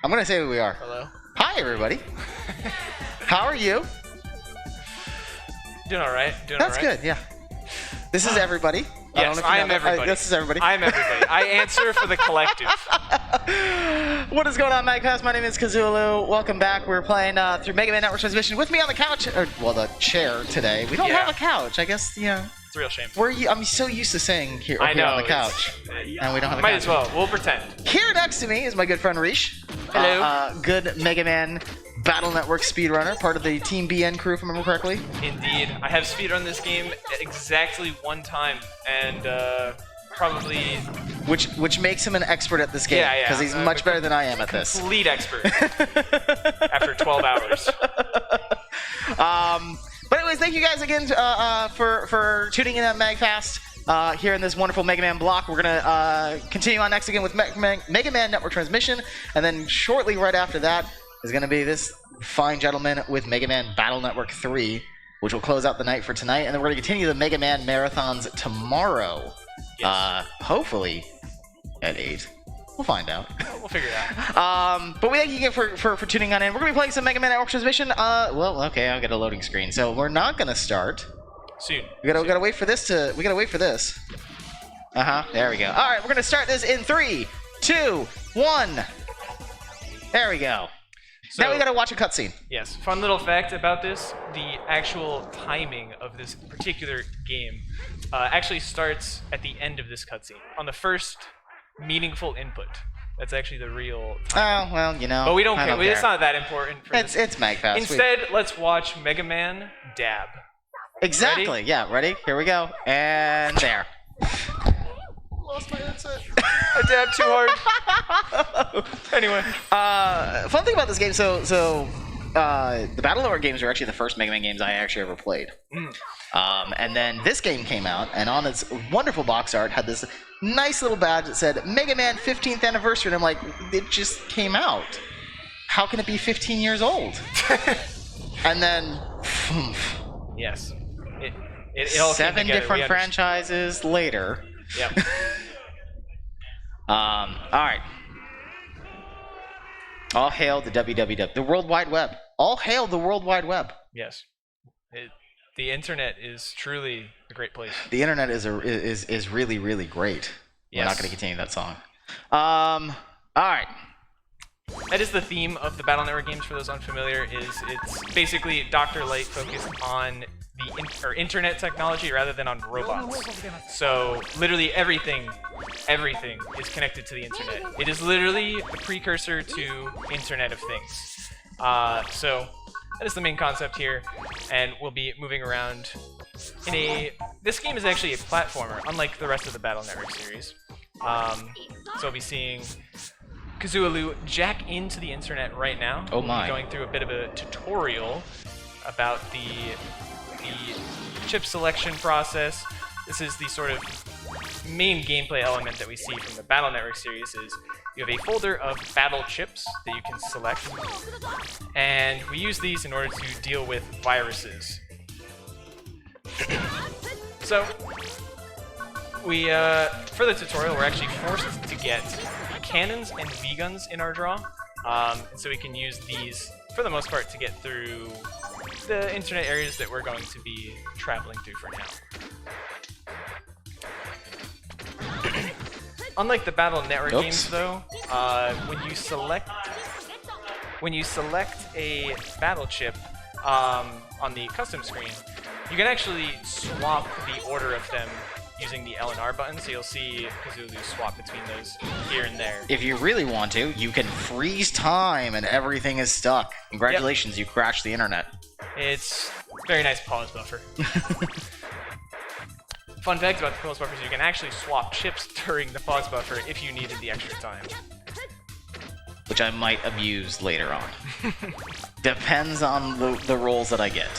I'm going to say who we are. Hello. Hi, everybody. How are you? Doing all right. That's good, yeah. This is everybody. Yes, I am everybody. This is everybody. I am everybody. I answer for the collective. What is going on, MAGFest? My name is Kazooaloo. Welcome back. We're playing through Mega Man Network Transmission. With me on the couch, or, well, the chair today. We don't have a couch. I guess, It's a real shame. I'm so used to saying here, I know, on the couch. And we don't have a couch. Might as well. We'll pretend. Here next to me is my good friend Rish. Hello. Good Mega Man Battle Network speedrunner, part of the Team BN crew, if I remember correctly. Indeed. I have speedrun this game exactly one time, and probably... Which makes him an expert at this game, because he's much better than I am at this. Complete expert. After 12 hours. But anyways, thank you guys again for tuning in at MAGFast here in this wonderful Mega Man block. We're going to continue on next again with Mega Man Network Transmission, and then shortly right after that is going to be this fine gentleman with Mega Man Battle Network 3, which will close out the night for tonight, and then we're going to continue the Mega Man marathons tomorrow, hopefully at 8. We'll find out. We'll figure it out. But we thank you again for tuning on in. We're going to be playing some Mega Man Network Transmission. Well, okay, I'll get a loading screen. So we're not going to start. Soon. We gotta wait for this to. We gotta wait for this. There we go. All right, we're gonna start this in 3, 2, 1. There we go. So, now we gotta watch a cutscene. Yes. Fun little fact about this: the actual timing of this particular game actually starts at the end of this cutscene, on the first meaningful input. That's actually the real timing. Oh, well, you know. But we don't care. It's not that important. It's MAGFast. Instead, let's watch Mega Man dab. Exactly. Ready? Yeah, ready? Here we go. And there. Lost my headset. I dabbed too hard. Anyway. Fun thing about this game, so the Battle Network games are actually the first Mega Man games I actually ever played. And then this game came out, and on its wonderful box art had this nice little badge that said Mega Man 15th Anniversary, and I'm like, it just came out. How can it be 15 years old? And then... Yes. It all 7 different franchises later. Yep. All right. All hail the WWW, the World Wide Web. All hail the World Wide Web. Yes. The internet is truly a great place. The internet is really, really great. Yes. We're not going to continue that song. All right. That is the theme of the Battle Network games, for those unfamiliar. It's basically Dr. Light focused on the internet technology rather than on robots. So literally everything is connected to the internet. It is literally the precursor to Internet of Things. So that is the main concept here, and we'll be moving around this game is actually a platformer, unlike the rest of the Battle Network series. So we'll be seeing Kazooaloo jack into the internet right now. Oh my. We'll be going through a bit of a tutorial about the chip selection process. This is the sort of main gameplay element that we see from the Battle Network series is you have a folder of battle chips that you can select, and we use these in order to deal with viruses. So for the tutorial, we're actually forced to get cannons and V-guns in our draw, so we can use these for the most part to get through the internet areas that we're going to be traveling through for now. Unlike the Battle Network games, though, when you select a battle chip on the custom screen, you can actually swap the order of them using the L and R button, so you'll see Kazooaloo swap between those here and there. If you really want to, you can freeze time and everything is stuck. Congratulations, You crashed the internet. It's a very nice pause buffer. Fun fact about the pause buffer is you can actually swap chips during the pause buffer if you needed the extra time. Which I might abuse later on. Depends on the rolls that I get.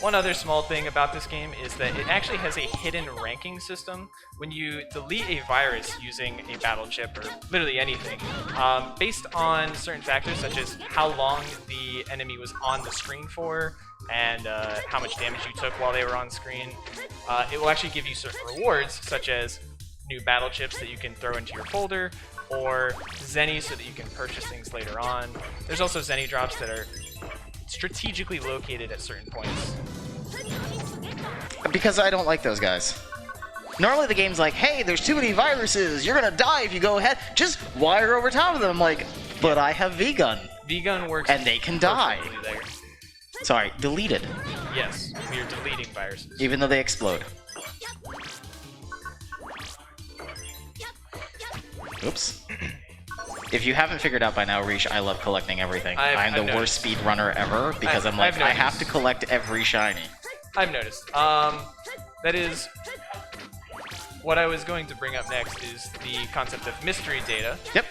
One other small thing about this game is that it actually has a hidden ranking system. When you delete a virus using a battle chip, or literally anything, based on certain factors such as how long the enemy was on the screen for, and how much damage you took while they were on screen, it will actually give you certain rewards, such as new battle chips that you can throw into your folder, or Zenny so that you can purchase things later on. There's also Zenny drops that are strategically located at certain points. Because I don't like those guys. Normally the game's like, hey, there's too many viruses, you're gonna die if you go ahead. Just wire over top of them. I'm like, but I have V-Gun. V-Gun works and they can die. there. Sorry, deleted. Yes, we are deleting viruses. Even though they explode. Oops. If you haven't figured out by now, Rish, I love collecting everything. I'm the worst speedrunner ever because I'm like, I have to collect every shiny. I've noticed. That is what I was going to bring up next is the concept of mystery data. Yep.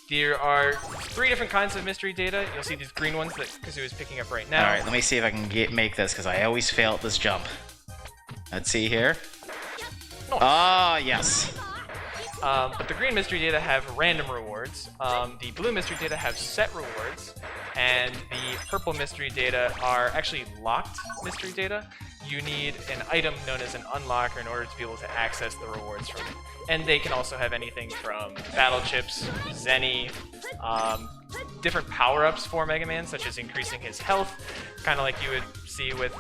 There are 3 different kinds of mystery data. You'll see these green ones that Kazoo is picking up right now. All right, let me see if I can make this because I always fail at this jump. Let's see here. Ah, yes. But the green mystery data have random rewards. The blue mystery data have set rewards. And the purple mystery data are actually locked mystery data. You need an item known as an unlocker in order to be able to access the rewards from it. And they can also have anything from battle chips, Zenny, different power-ups for Mega Man, such as increasing his health, kind of like you would see with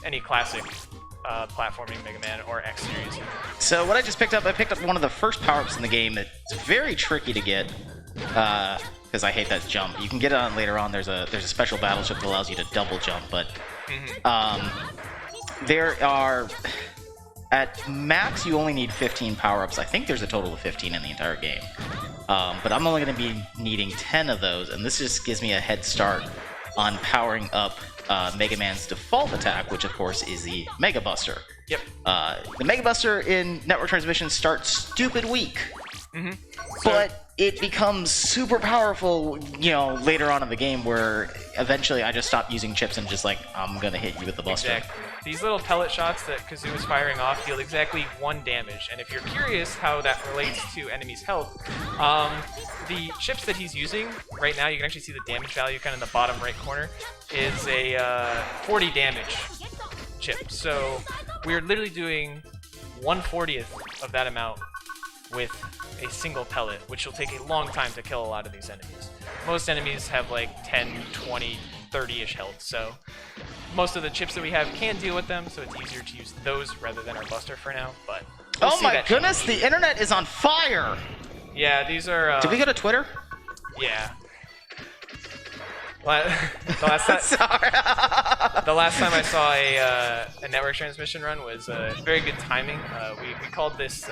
any classic platforming Mega Man or X series. So what I just picked up, I picked up one of the first power-ups in the game that's very tricky to get, because I hate that jump. You can get it on later on. There's a special battle chip that allows you to double jump, but there are, at max you only need 15 power-ups. I think there's a total of 15 in the entire game. But I'm only going to be needing 10 of those, and this just gives me a head start on powering up Mega Man's default attack, which of course is the Mega Buster. Yep. The Mega Buster in Network Transmission starts stupid weak, but it becomes super powerful, later on in the game, where eventually I just stop using chips and just like, I'm gonna hit you with the Buster. Exactly. These little pellet shots that Kazoo is firing off deal exactly 1 damage, and if you're curious how that relates to enemies' health, the chips that he's using right now, you can actually see the damage value kind of in the bottom right corner, is a 40 damage chip. So we're literally doing 1/40th of that amount with a single pellet, which will take a long time to kill a lot of these enemies. Most enemies have like 10, 20, 30-ish health, so most of the chips that we have can deal with them, so it's easier to use those rather than our Buster for now, but we'll oh my goodness, the internet is on fire! Yeah, these are... Did we go to Twitter? Yeah. The last time I saw a network transmission run was very good timing. We called this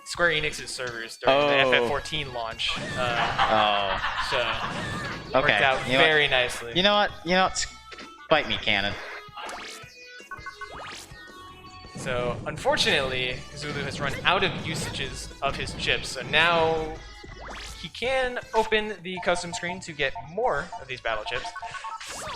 Square Enix's servers during the FF14 launch. So it worked out very nicely. You know what? Bite me, Cannon. So unfortunately, Kazooaloo has run out of usages of his chips, so now he can open the custom screen to get more of these battle chips.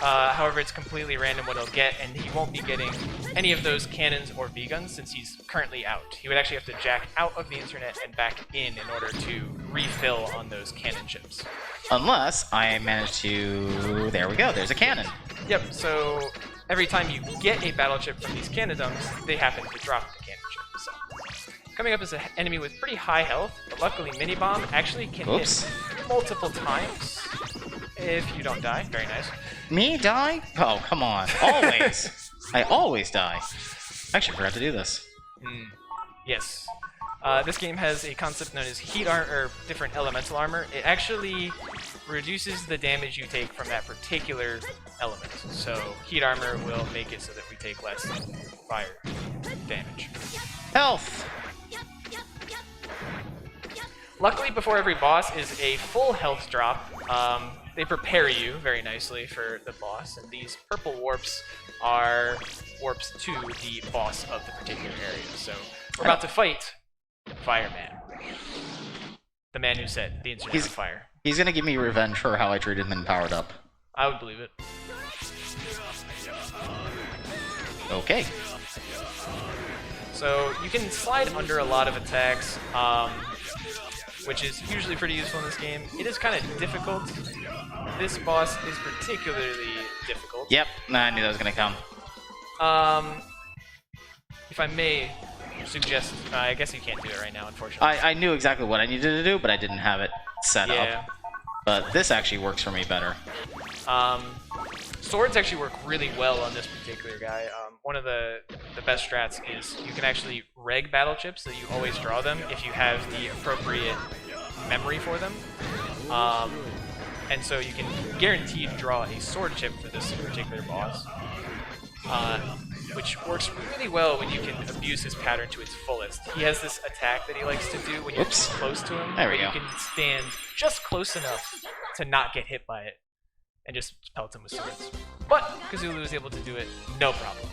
However, it's completely random what he'll get, and he won't be getting any of those cannons or V-Guns since he's currently out. He would actually have to jack out of the internet and back in order to refill on those cannon chips. Unless I manage to... There we go, there's a cannon. Yep, so every time you get a battle chip from these cannodums, they happen to drop the cannon chip. So coming up is an enemy with pretty high health, but luckily Mini-Bomb actually can hit multiple times if you don't die. Very nice. Me die? Oh, come on. Always. I always die. I actually forgot to do this. Yes. This game has a concept known as heat armor, or different elemental armor. It actually reduces the damage you take from that particular element. So heat armor will make it so that we take less fire damage. Health! Luckily, before every boss is a full health drop. They prepare you very nicely for the boss, and these purple warps are warps to the boss of the particular area. So we're about to fight Fireman, the man who set the internet on fire. He's gonna give me revenge for how I treated him and powered up. I would believe it. Okay. So you can slide under a lot of attacks, which is usually pretty useful in this game. It is kind of difficult. This boss is particularly difficult. Yep, I knew that was gonna come. If I may suggest. I guess you can't do it right now, unfortunately. I knew exactly what I needed to do, but I didn't have it set Yeah. up. But this actually works for me better. Swords actually work really well on this particular guy. One of the best strats is you can actually reg battle chips so that you always draw them if you have the appropriate memory for them. And so you can guaranteed draw a sword chip for this particular boss, which works really well when you can abuse his pattern to its fullest. He has this attack that he likes to do when you're too close to him, There we but go. you can stand just close enough to not get hit by it and just pelt him with swords. But Kazooaloo is able to do it no problem,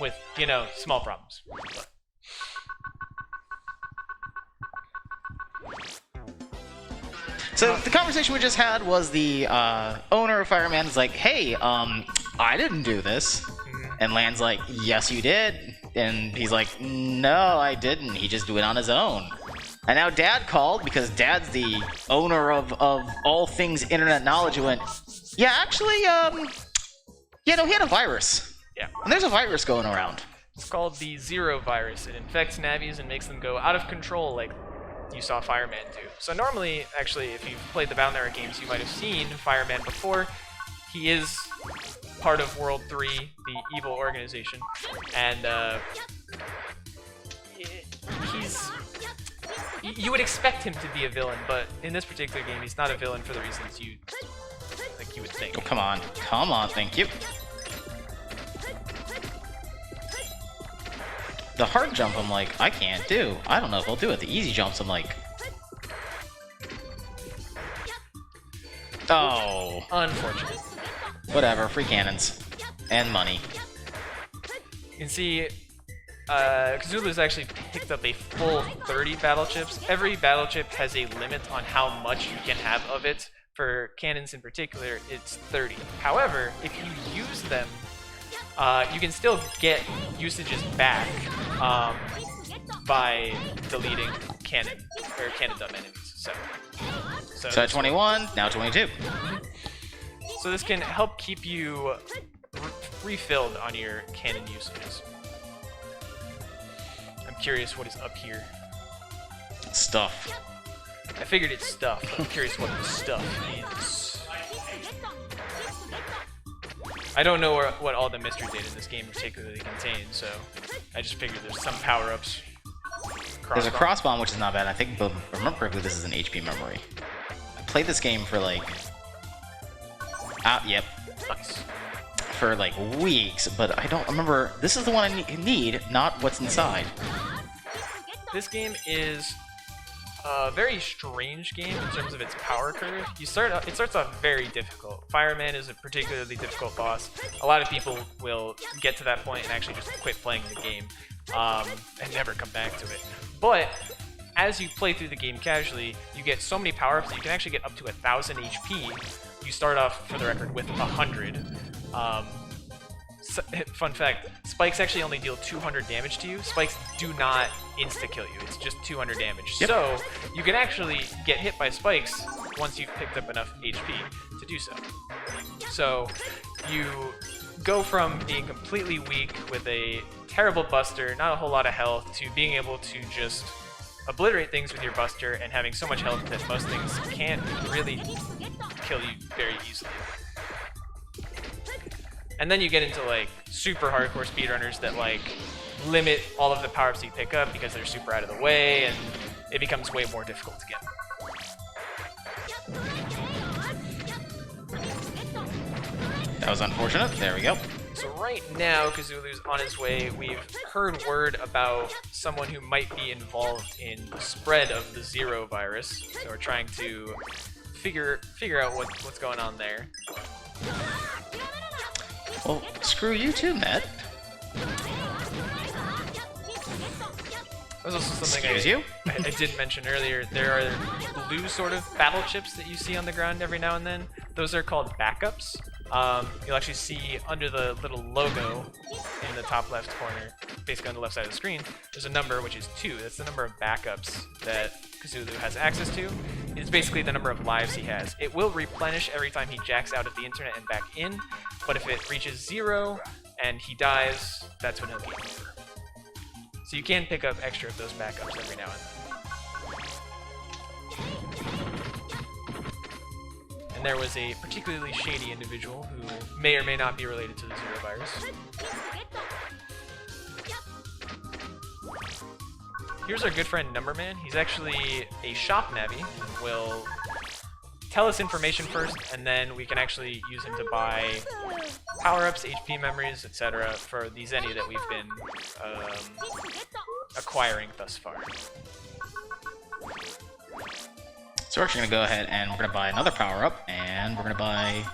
with, you know, small problems. But. So the conversation we just had was the owner of Fireman is like, hey, I didn't do this. And Lan's like, yes, you did. And he's like, no, I didn't. He just did it on his own. And now Dad called, because Dad's the owner of all things internet knowledge, and went, yeah, actually, he had a virus. Yeah. And there's a virus going around. It's called the Zero virus. It infects Navis and makes them go out of control like you saw Fireman do. So normally, actually, if you've played the Battle Network games, you might have seen Fireman before. He is part of World 3, the evil organization, and you would expect him to be a villain, but in this particular game, he's not a villain for the reasons you would think. Oh, come on, thank you. The hard jump, I'm like, I can't do. I don't know if I'll do it. The easy jumps, I'm like, oh, Unfortunate. whatever. Free cannons and money. You can see Kazooaloo's actually picked up a full 30 battle chips. Every battle chip has a limit on how much you can have of it. For cannons in particular, it's 30. However, if you use them, you can still get usages back by deleting cannon dump enemies. So at 21, now 22. So this can help keep you refilled on your cannon usages. I'm curious what is up here. Stuff. I figured it's stuff. I'm curious what the stuff is. I don't know what all the mystery data in this game particularly contains, so I just figured there's some power-ups. There's a cross bomb, which is not bad. I think, if I remember correctly, this is an HP memory. I played this game for like, Nice. for like weeks, but I don't remember. This is the one I need, not what's inside. This game is a very strange game in terms of its power curve. It starts off very difficult. Fireman is a particularly difficult boss. A lot of people will get to that point and actually just quit playing the game and never come back to it. But as you play through the game casually, you get so many power-ups that you can actually get up to 1,000 HP. You start off, for the record, with 100. Fun fact, spikes actually only deal 200 damage to you. Spikes do not insta-kill you, it's just 200 damage. Yep. So, you can actually get hit by spikes once you've picked up enough HP to do so. So, you go from being completely weak with a terrible buster, not a whole lot of health, to being able to just obliterate things with your buster and having so much health that most things can't really kill you very easily. And then you get into like super hardcore speedrunners that like limit all of the power-ups you pick up because they're super out of the way, and it becomes way more difficult to get. That was unfortunate. There we go. So right now, Kazooaloo's on his way. We've heard word about someone who might be involved in the spread of the Zero virus. So we're trying to figure out what's going on there. Well, screw you too, Matt. That was also something Excuse you? I didn't mention earlier. There are blue sort of battle chips that you see on the ground every now and then. Those are called backups. You'll actually see under the little logo in the top left corner, basically on the left side of the screen, there's a number, which is 2. That's the number of backups that Kazooaloo has access to. It's basically the number of lives he has. It will replenish every time he jacks out of the internet and back in, but if it reaches 0 and he dies, that's when he'll game over. So you can pick up extra of those backups every now and then. And there was a particularly shady individual who may or may not be related to the Zero virus. Here's our good friend Numberman. He's actually a shop navvy and will tell us information first, and then we can actually use him to buy power-ups, HP memories, etc. for the Zenny that we've been acquiring thus far. So we're actually going to go ahead and we're going to buy another power-up, and we're going to buy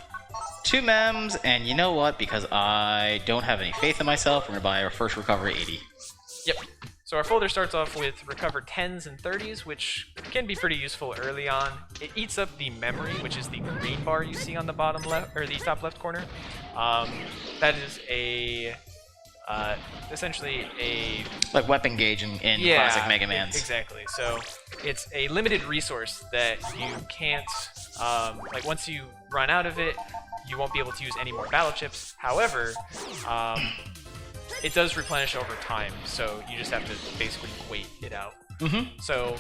2 mems, and you know what? Because I don't have any faith in myself, we're going to buy our first recovery 80. Yep. So our folder starts off with recover 10s and 30s, which can be pretty useful early on. It eats up the memory, which is the green bar you see on the bottom left, or the top left corner. That is a essentially a like weapon gauge in classic Mega Man's. Exactly. So it's a limited resource that you can't like once you run out of it, you won't be able to use any more battle chips. However, it does replenish over time, so you just have to basically wait it out. So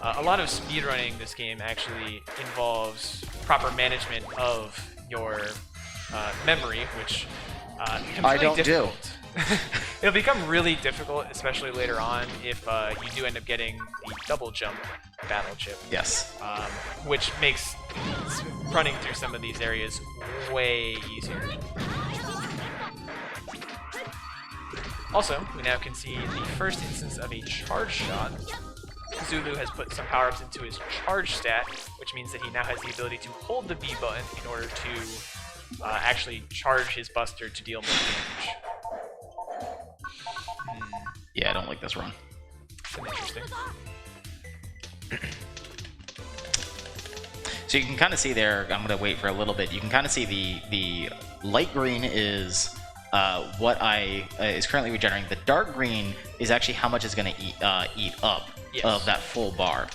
a lot of speedrunning this game actually involves proper management of your memory, which becomes really don't difficult. It'll become really difficult, especially later on, if you do end up getting the double jump battle chip. Yes. Which makes running through some of these areas way easier. Also, we now can see the first instance of a charge shot. Kazooaloo has put some power-ups into his charge stat, which means that he now has the ability to hold the B button in order to actually charge his buster to deal more damage. Yeah, I don't like this run. Interesting. So you can kind of see there, I'm going to wait for a little bit, you can kind of see the light green is what is currently regenerating. The dark green is actually how much it's going to eat up of that full bar.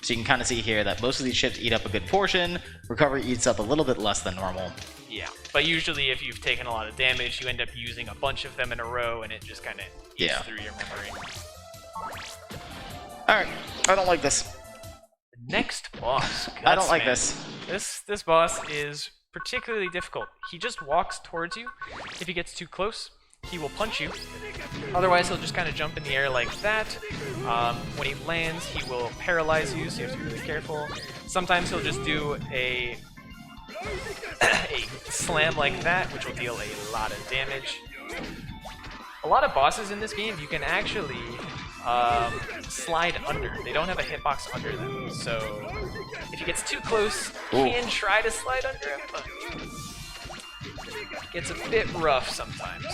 So you can kind of see here that most of these chips eat up a good portion, recovery eats up a little bit less than normal. Yeah, but usually if you've taken a lot of damage, you end up using a bunch of them in a row, and it just kind of eats through your memory. Alright, I don't like this. Next boss, Gutsman. I don't like this. This boss is particularly difficult. He just walks towards you. If he gets too close, he will punch you. Otherwise, he'll just kind of jump in the air like that. When he lands, he will paralyze you, so you have to be really careful. Sometimes he'll just do a slam like that, which will deal a lot of damage. A lot of bosses in this game, you can actually slide under. They don't have a hitbox under them, so if he gets too close, you can try to slide under him, but it gets a bit rough sometimes.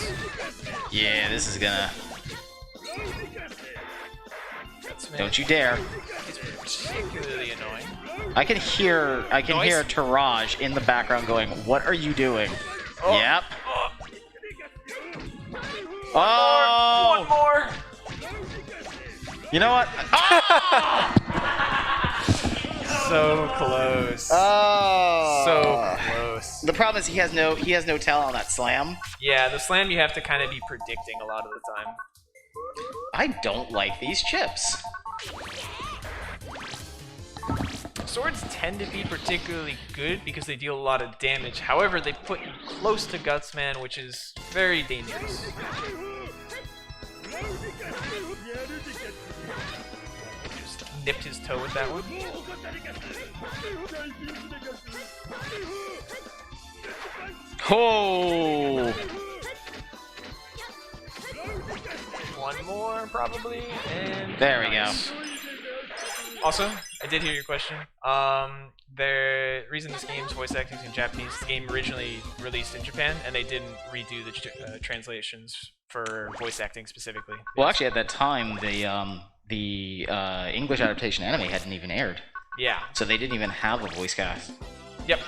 Yeah, this is gonna... Don't you dare. It's particularly annoying. I can hear Taraj in the background going, "What are you doing?" Oh. Yep. Oh! One more! You know what? Oh! So close. Oh! So close. The problem is he has no tell on that slam. Yeah, the slam you have to kind of be predicting a lot of the time. I don't like these chips. Swords tend to be particularly good because they deal a lot of damage. However, they put you close to Gutsman, which is very dangerous. Just nipped his toe with that one. Oh! One more, probably, and there we go. Also, I did hear your question. The reason this game's voice acting is in Japanese, the game originally released in Japan, and they didn't redo the translations for voice acting specifically. Well, actually, at that time, the English adaptation anime hadn't even aired. Yeah. So they didn't even have a voice cast. Yep.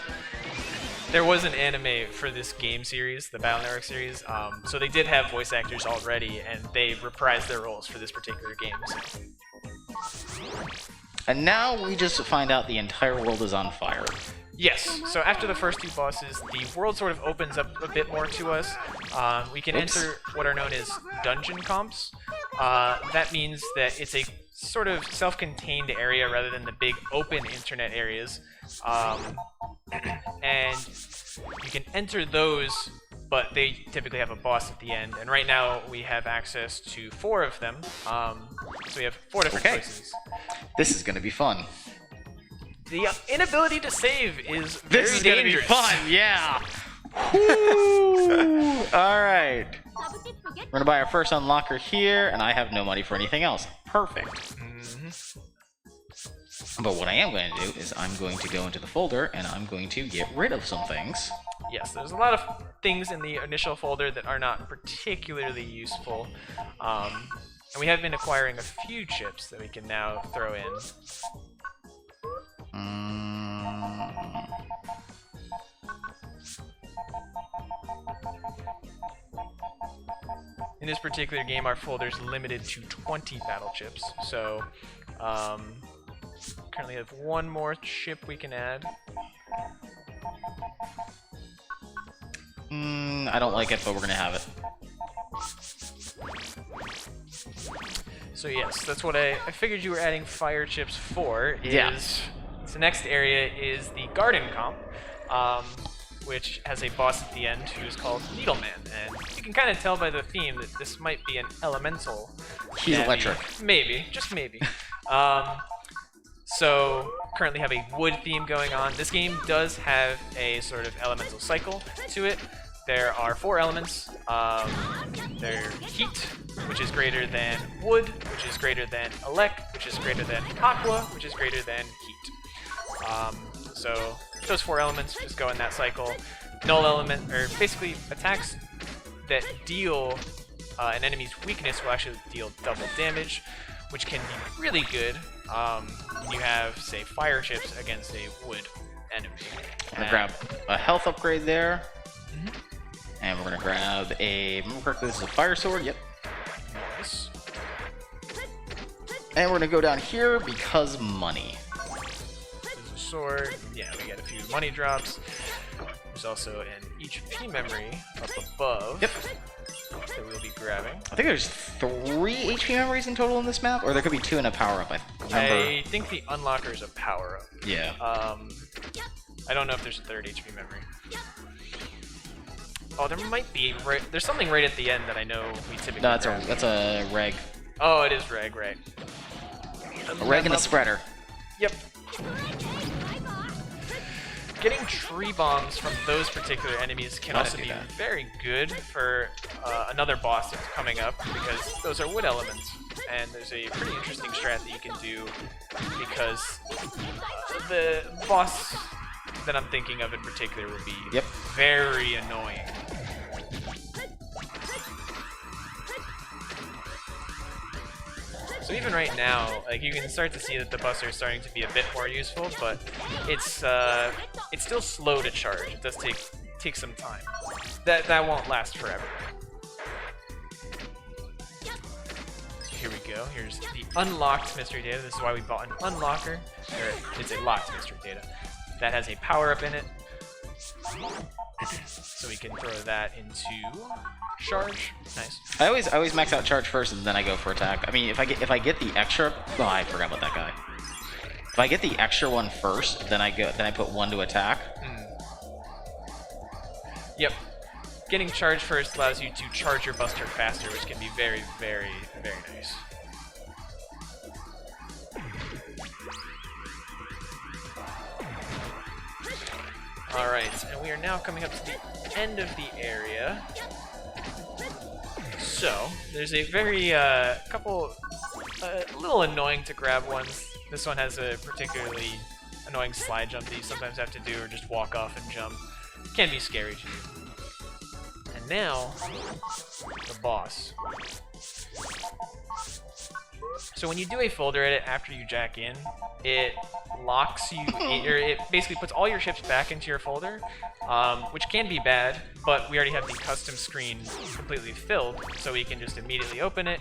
There was an anime for this game series, the Battle Network series, so they did have voice actors already, and they reprised their roles for this particular game. So. And now we just find out the entire world is on fire. Yes, so after the first two bosses, the world sort of opens up a bit more to us. We can enter what are known as dungeon comps. that means that it's a sort of self-contained area rather than the big open internet areas. And you can enter those, but they typically have a boss at the end. And right now we have access to 4 of them. So we have 4 different choices. This is going to be fun. The inability to save is very This is dangerous. going to be fun, yeah. Woo! All right. We're going to buy our first unlocker here, and I have no money for anything else. Perfect. But what I am going to do is I'm going to go into the folder, and I'm going to get rid of some things. Yes, there's a lot of things in the initial folder that are not particularly useful. And we have been acquiring a few chips that we can now throw in. In this particular game, our folder is limited to 20 battle chips, so currently have 1 more chip we can add. I don't like it, but we're gonna have it. So yes, that's what I figured you were adding fire chips for. The next area is the garden comp, which has a boss at the end who is called Needleman, and you can kind of tell by the theme that this might be an elemental. He's electric. Maybe, just maybe. So currently have a wood theme going on. This game does have a sort of elemental cycle to it. There are 4 elements. They're heat, which is greater than wood, which is greater than elect, which is greater than aqua, which is greater than heat. So those 4 elements just go in that cycle. Null element, or basically attacks that deal an enemy's weakness will actually deal double damage, which can be really good when you have, say, fire chips against a wood enemy. I'm gonna grab a health upgrade there. And we're gonna grab a, remember correctly, this is a fire sword, yep. Nice. And we're gonna go down here because money. This is a sword. Yeah, we get a few money drops. There's also an HP memory up above. Yep. That we'll be grabbing. I think there's 3 HP memories in total in this map, or there could be 2 in a power-up, I remember. I think the unlocker is a power-up. Yeah. I don't know if there's a 3rd HP memory. Oh, there might be. There's something right at the end that I know we typically No, grab. that's a reg. Oh, it is reg, right. A reg and a spreader. Yep. Getting tree bombs from those particular enemies can also be very good for another boss that's coming up, because those are wood elements. And there's a pretty interesting strat that you can do, because the boss that I'm thinking of in particular would be very annoying. So even right now, like, you can start to see that the buster is starting to be a bit more useful, but it's still slow to charge. It does take some time. That won't last forever. So here we go. Here's the unlocked mystery data. This is why we bought an unlocker. Or it's a locked mystery data. That has a power-up in it. So we can throw that into charge. Nice. I always max out charge first and then I go for attack. I mean, if I get the extra, oh, I forgot about that guy. If I get the extra one first, then I put 1 to attack. Yep. Getting charge first allows you to charge your buster faster, which can be very, very, very nice. Alright, and we are now coming up to the end of the area. So, there's a very, couple, little annoying to grab ones. This one has a particularly annoying slide jump that you sometimes have to do, or just walk off and jump. It can be scary to do. And now, the boss. So when you do a folder edit after you jack in, it locks you, or it basically puts all your chips back into your folder, which can be bad, but we already have the custom screen completely filled, so we can just immediately open it,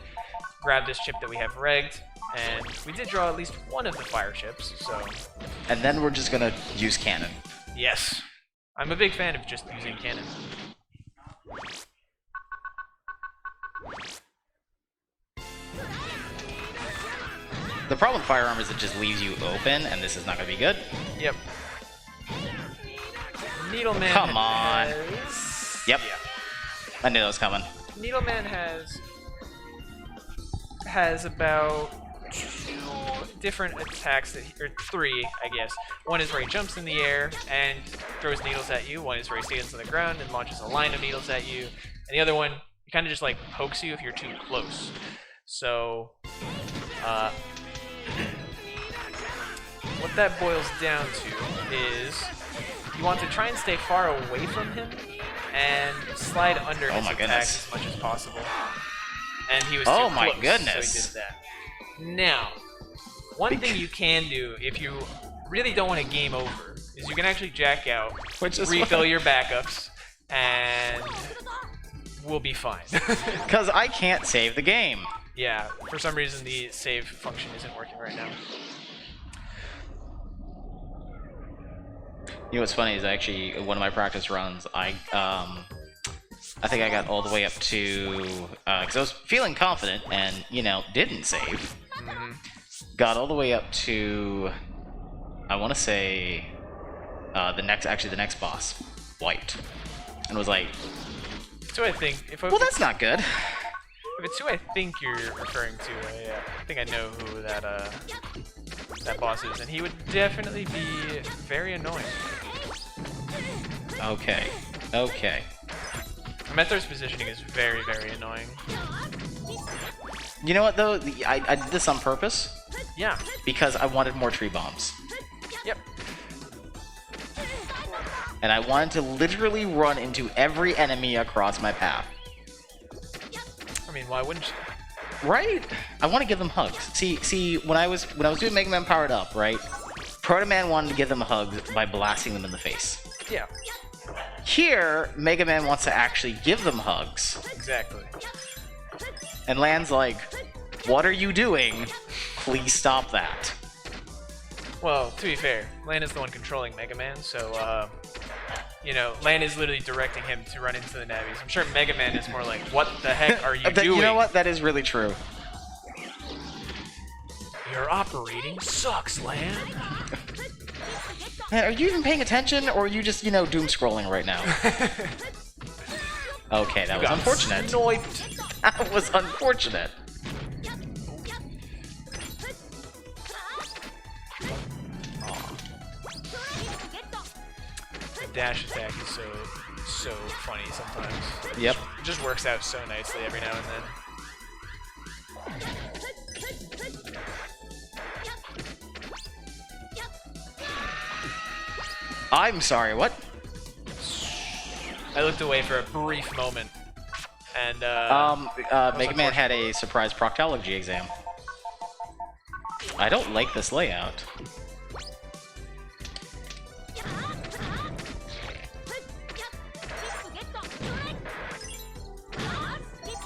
grab this chip that we have regged, and we did draw at least 1 of the fire chips, so... And then we're just gonna use cannon. Yes. I'm a big fan of just using cannon. The problem with firearm is it just leaves you open, and this is not going to be good. Yep. Needleman. Come on. Yep. Yeah. I knew that was coming. Needleman has about 2 different attacks or 3, I guess. One is where he jumps in the air and throws needles at you. One is where he stands on the ground and launches a line of needles at you. And the other one, he kind of just like pokes you if you're too close. So, what that boils down to is you want to try and stay far away from him and slide under his attacks as much as possible. And he was too close, my goodness. so he did that. Now, one thing you can do if you really don't want to game over is you can actually jack out, refill your backups, and we'll be fine. Because I can't save the game. Yeah, for some reason the save function isn't working right now. You know what's funny is actually one of my practice runs, I think I got all the way up to, because I was feeling confident and, you know, didn't save. Mm-hmm. Got all the way up to, I want to say, the next boss, wiped. And was like, So I think, well, that's not good. If it's who I think you're referring to, I think I know who that boss is, and he would definitely be very annoying. Okay. Okay. Methor's positioning is very, very annoying. You know what, though? I did this on purpose. Yeah. Because I wanted more tree bombs. Yep. And I wanted to literally run into every enemy across my path. I mean, why wouldn't you? Right? I want to give them hugs. See, when I was doing Mega Man Powered Up, right? Proto Man wanted to give them hugs by blasting them in the face. Yeah. Here, Mega Man wants to actually give them hugs. Exactly. And Lan's like, what are you doing? Please stop that. Well, to be fair, Lan is the one controlling Mega Man, so, you know, Lan is literally directing him to run into the Navis. I'm sure Mega Man is more like, what the heck are you doing? You know what? That is really true. Your operating sucks, Lan. Man, are you even paying attention, or are you just, you know, doom scrolling right now? Okay, that was unfortunate. Sniped. That was unfortunate. The dash attack is so funny sometimes. Yep. It just works out so nicely every now and then. I'm sorry, what? I looked away for a brief moment, and Mega Man had a surprise proctology exam. I don't like this layout.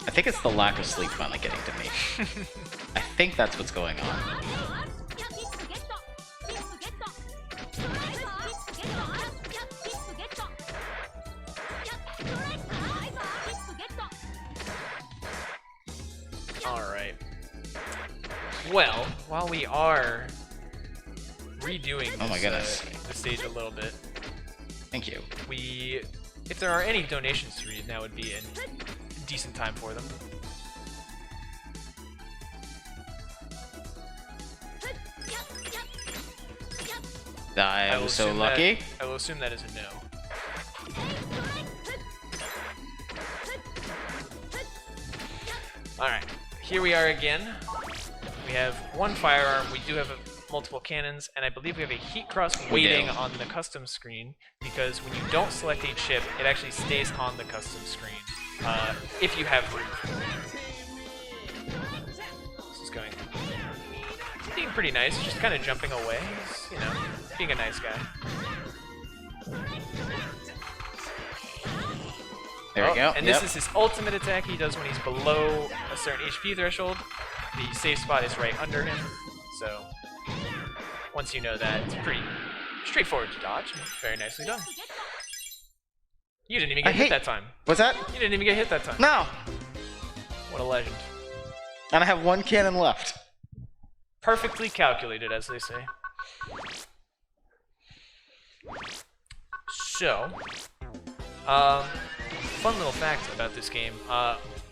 I think it's the lack of sleep finally getting to me. I think that's what's going on. Alright. Well, while we are redoing this, this stage a little bit, thank you. If there are any donations to read, now would be a decent time for them. I was so lucky. I will assume that is a no. Alright, here we are again. We have one firearm, we do have multiple cannons, and I believe we have a heat cross waiting on the custom screen, because when you don't select a chip, it actually stays on the custom screen, if you have room for it. This is going... He's being pretty nice, just kind of jumping away. He's, you know, being a nice guy. There we go. And this is his ultimate attack he does when he's below a certain HP threshold. The safe spot is right under him, so once you know that, it's pretty straightforward to dodge. Very nicely done. You didn't even get hit that time. What's that? You didn't even get hit that time. No! What a legend. And I have one cannon left. Perfectly calculated, as they say. So, fun little fact about this game.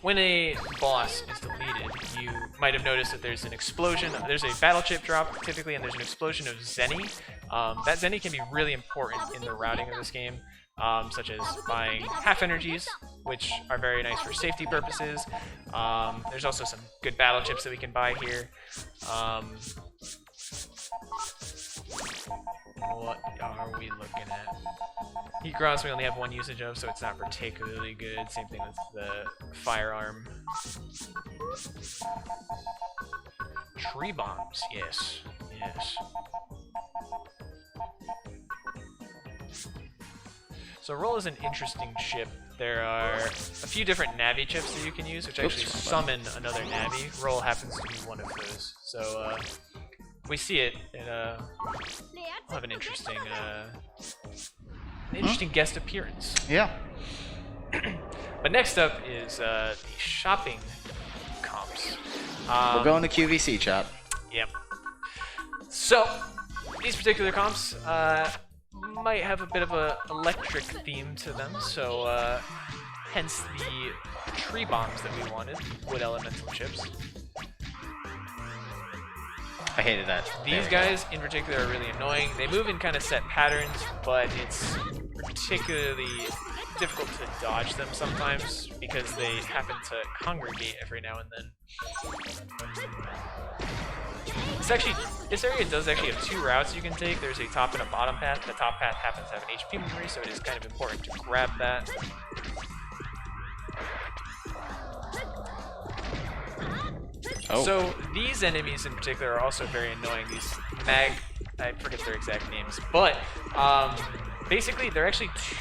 When a boss is deleted, you might have noticed that there's an explosion. There's a battle chip drop, typically, and there's an explosion of Zenny. That Zenny can be really important in the routing of this game, such as buying half energies, which are very nice for safety purposes. There's also some good battle chips that we can buy here. What are we looking at? Heat Gross we only have one usage of, so it's not particularly good. Same thing with the firearm. Tree bombs, yes, yes. So Roll is an interesting chip. There are a few different Navi chips that you can use, which actually summon another Navi. Roll happens to be one of those. So if we see it, we'll have an interesting guest appearance. Yeah. But next up is the shopping comps. We're going to QVC, chat. Yep. So, these particular comps might have a bit of a electric theme to them, so hence the tree bombs that we wanted, wood elemental chips. I hated that. These guys in particular are really annoying. They move in kind of set patterns, but it's particularly difficult to dodge them sometimes because they happen to congregate every now and then. This area does actually have two routes you can take. There's a top and a bottom path. The top path happens to have an HP memory, so it is kind of important to grab that. Oh. So these enemies in particular are also very annoying. These I forget their exact names, but basically they're actually too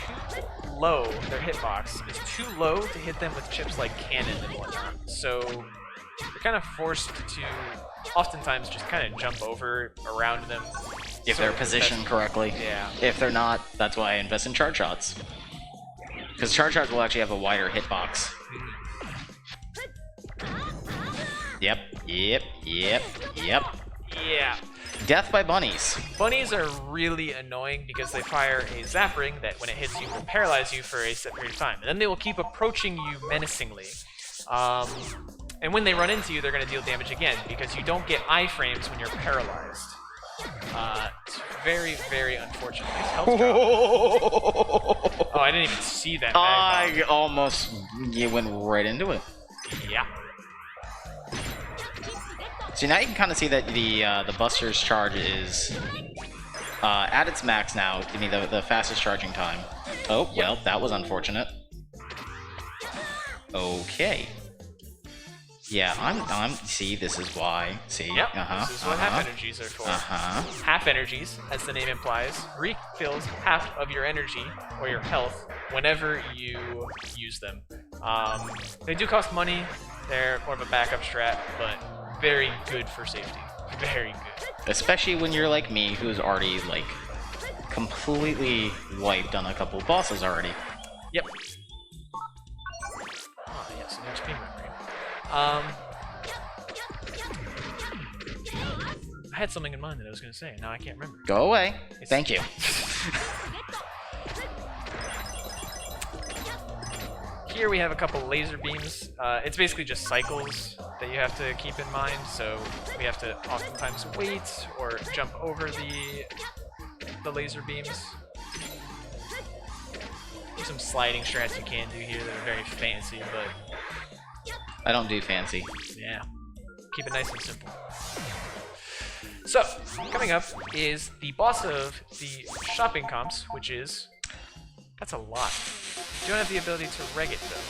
low. Their hitbox is too low to hit them with chips like cannon and whatnot. So you're kind of forced to oftentimes just kind of jump over around them. If they're positioned correctly. Yeah. If they're not, that's why I invest in charge shots. Because charge shots will actually have a wider hitbox. Yep. Yeah. Death by bunnies. Bunnies are really annoying because they fire a zap ring that when it hits you will paralyze you for a set period of time. And then they will keep approaching you menacingly. And when they run into you, they're going to deal damage again because you don't get iframes when you're paralyzed. It's very, very unfortunate. Nice health drop. Oh, I didn't even see that. I almost went right into it. Yeah. So now you can kind of see that the Buster's charge is at its max now, giving me the fastest charging time. Oh, well, that was unfortunate. Okay. Yeah, I'm. See, this is why. See. Yep. This is what half energies are for. Half energies, as the name implies, refills half of your energy or your health whenever you use them. They do cost money. They're more of a backup strat, but very good for safety. Very good. Especially when you're like me, who's already like completely wiped on a couple bosses already. Yep. Oh yes, an HP memory. I had something in mind that I was going to say, and now I can't remember. Go away. Thank you. Here we have a couple laser beams. It's basically just cycles that you have to keep in mind, so we have to oftentimes wait or jump over the laser beams. There's some sliding strats you can do here that are very fancy, but I don't do fancy. yeah, keep it nice and simple. So, coming up is the boss of the shopping comps, which is... That's a lot. You don't have the ability to reg it, though.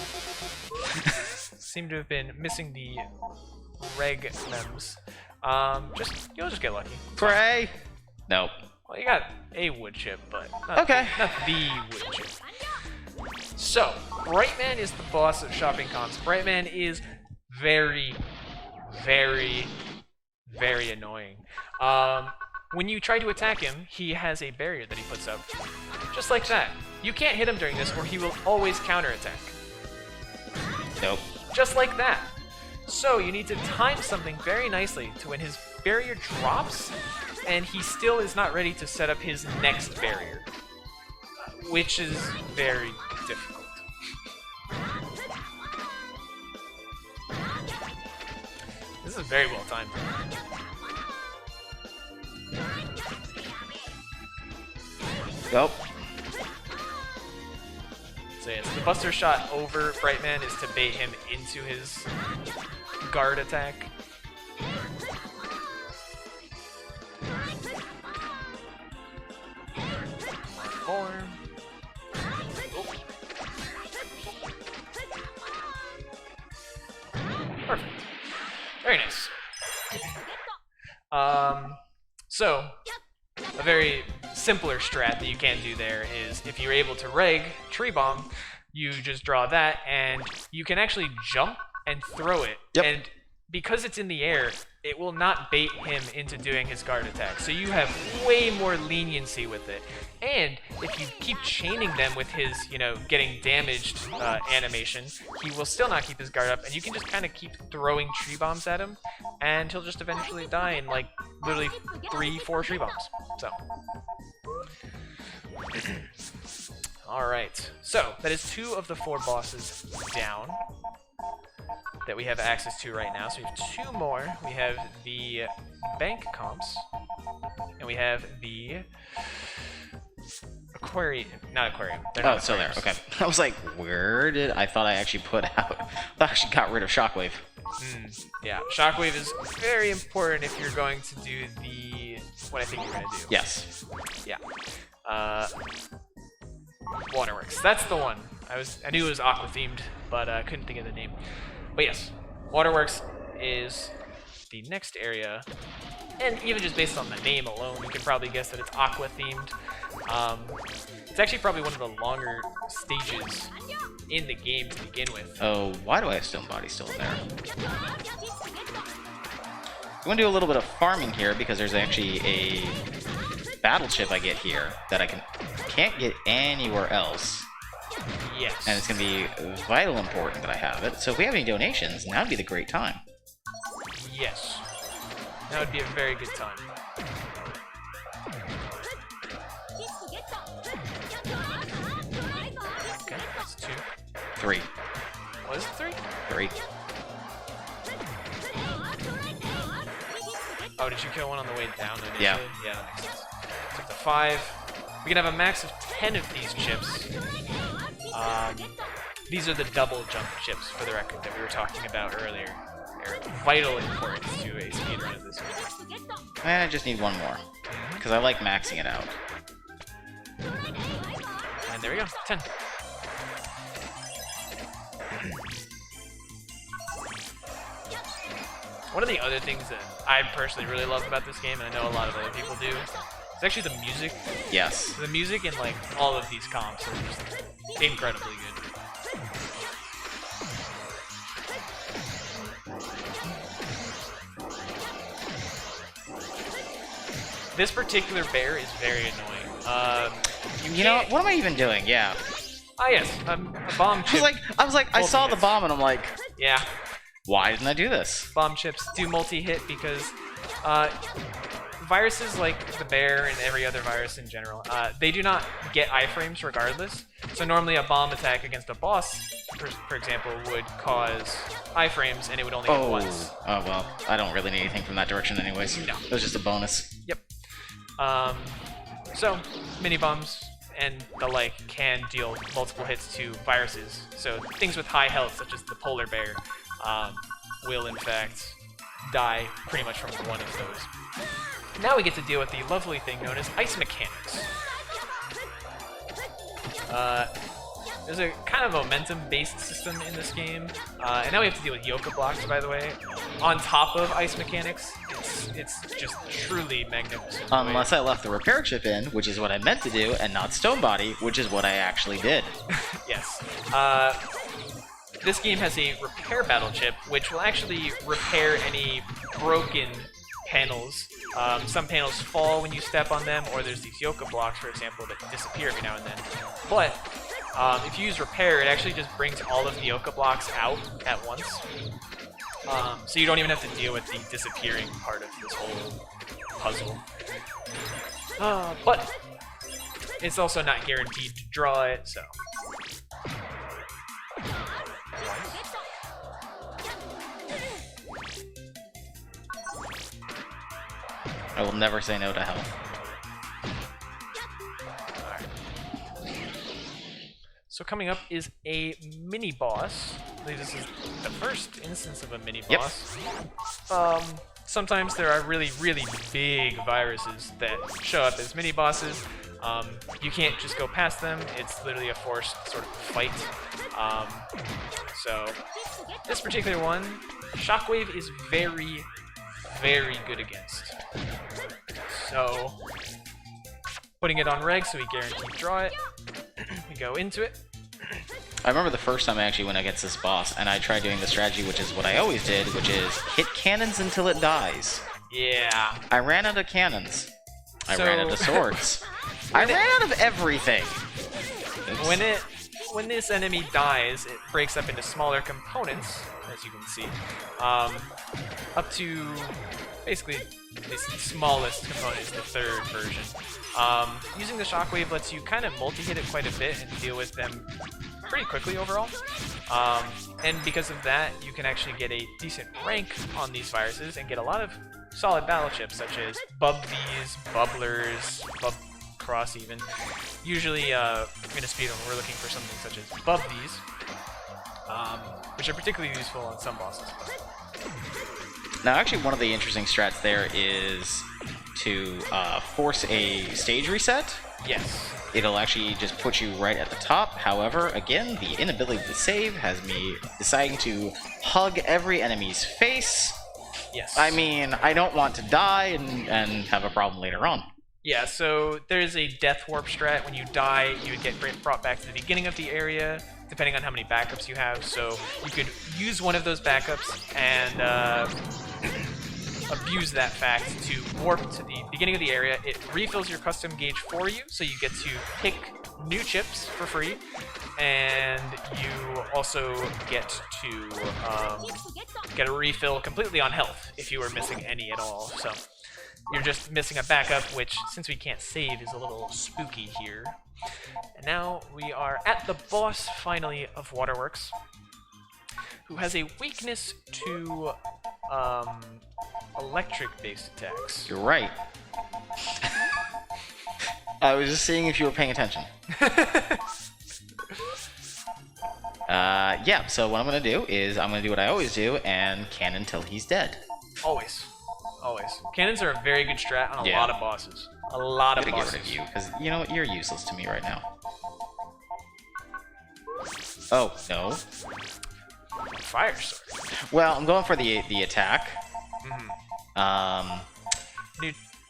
Seem to have been missing the reg mems. You'll just get lucky. Pray. Nope. Well, you got a wood chip, but not, okay. Not the wood chip. So, Brightman is the boss of shopping comps. Brightman is very, very, very annoying. When you try to attack him, he has a barrier that he puts up. Just like that. You can't hit him during this, or he will always counterattack. Nope. Just like that. So you need to time something very nicely to when his barrier drops, and he still is not ready to set up his next barrier, which is very difficult. This is very well timed. Nope. So yes, the Buster Shot over Brightman is to bait him into his guard attack. More. Oh. Perfect. Very nice. So, a very simpler strat that you can do there is if you're able to reg Tree Bomb, you just draw that, and you can actually jump and throw it. Yep. And because it's in the air, it will not bait him into doing his guard attack. So you have way more leniency with it. And if you keep chaining them with his, getting damaged animation, he will still not keep his guard up, and you can just kind of keep throwing tree bombs at him, and he'll just eventually die in like literally 3-4 tree bombs. So. Alright, so that is 2 of the 4 bosses down that we have access to right now. So we have 2 more. We have the bank comps, and we have the aquarium. Not aquarium. They're not still there. aquariums. Okay. I was like, where did I thought I actually put out? I actually got rid of Shockwave. Yeah, Shockwave is very important if you're going to do what I think you're gonna do. Yes. Yeah. Waterworks. That's the one. I knew it was aqua themed, but I couldn't think of the name. But yes, Waterworks is the next area, and even just based on the name alone, you can probably guess that it's aqua themed. It's actually probably one of the longer stages in the game to begin with. Oh, why do I have Stone Body still in there? I'm going to do a little bit of farming here because there's actually a battle chip I get here that I can't get anywhere else. Yes. And it's going to be vital important that I have it. So if we have any donations, now would be the great time. Yes. That would be a very good time. Okay, that's 2. 3. Was it 3? 3. Oh, did you kill one on the way down initially? Yeah. Yeah, that makes sense. Took the 5. We can have a max of 10 of these chips. These are the double jump chips, for the record, that we were talking about earlier. They're vital importance to a speedrun of this game. And I just need 1 more, because I like maxing it out. And there we go, 10. One of the other things that I personally really love about this game, and I know a lot of other people do, is actually the music. Yes. The music in like all of these comps are just incredibly good. This particular bear is very annoying. You know, what am I even doing? Yeah. Ah yes, a bomb chip. I saw the bomb and I'm like, yeah. Why didn't I do this? Bomb chips do multi-hit because viruses like the bear and every other virus in general, they do not get iframes regardless. So normally a bomb attack against a boss, for example, would cause iframes and it would only hit once. Oh well, I don't really need anything from that direction anyways. No. It was just a bonus. Yep. So mini bombs and the like can deal multiple hits to viruses. So things with high health, such as the polar bear, will in fact die pretty much from one of those. Now we get to deal with the lovely thing known as ice mechanics. There's a kind of momentum-based system in this game, and now we have to deal with Yoka blocks, by the way, on top of ice mechanics. It's just truly magnificent. Unless I left the repair chip in, which is what I meant to do, and not Stone Body, which is what I actually did. Yes. This game has a repair battle chip, which will actually repair any broken panels. Some panels fall when you step on them, or there's these Yoka blocks, for example, that disappear every now and then. But if you use repair, it actually just brings all of the Yoka blocks out at once. So you don't even have to deal with the disappearing part of this whole puzzle. But it's also not guaranteed to draw it, so. I will never say no to health. So coming up is a mini boss. I believe this is the first instance of a mini boss. Yep. Sometimes there are really, really big viruses that show up as mini bosses. You can't just go past them. It's literally a forced sort of fight. So this particular one, Shockwave is very, very good against. So putting it on reg so we guarantee draw it. We go into it. I remember the first time I actually went against this boss, and I tried doing the strategy, which is what I always did, which is hit cannons until it dies. Yeah. I ran out of cannons. I ran out of swords. I ran out of everything. Oops. When this enemy dies, it breaks up into smaller components, as you can see, up to basically the smallest component is the third version. Using the shockwave lets you kind of multi-hit it quite a bit and deal with them pretty quickly overall. And because of that, you can actually get a decent rank on these viruses and get a lot of solid battle chips, such as Bubbies, Bubblers, Cross even. Usually, in a speedrun, we're looking for something such as Bubbies, which are particularly useful on some bosses. Now, actually, one of the interesting strats there is to force a stage reset. Yes. It'll actually just put you right at the top. However, again, the inability to save has me deciding to hug every enemy's face. Yes. I mean, I don't want to die and have a problem later on. Yeah, so there's a death warp strat. When you die, you would get brought back to the beginning of the area, depending on how many backups you have. So you could use one of those backups and abuse that fact to warp to the beginning of the area. It refills your custom gauge for you, so you get to pick new chips for free, and you also get to get a refill completely on health if you were missing any at all. So you're just missing a backup, which, since we can't save, is a little spooky here. And now we are at the boss, finally, of Waterworks, who has a weakness to electric-based attacks. You're right. I was just seeing if you were paying attention. Yeah, so what I'm going to do is I'm going to do what I always do and cannon till he's dead. Always. Always. Cannons are a very good strat on a lot of bosses. A lot of bosses. Get rid of you, because you know what? You're useless to me right now. Oh, no. Fire sword. Well, I'm going for the attack.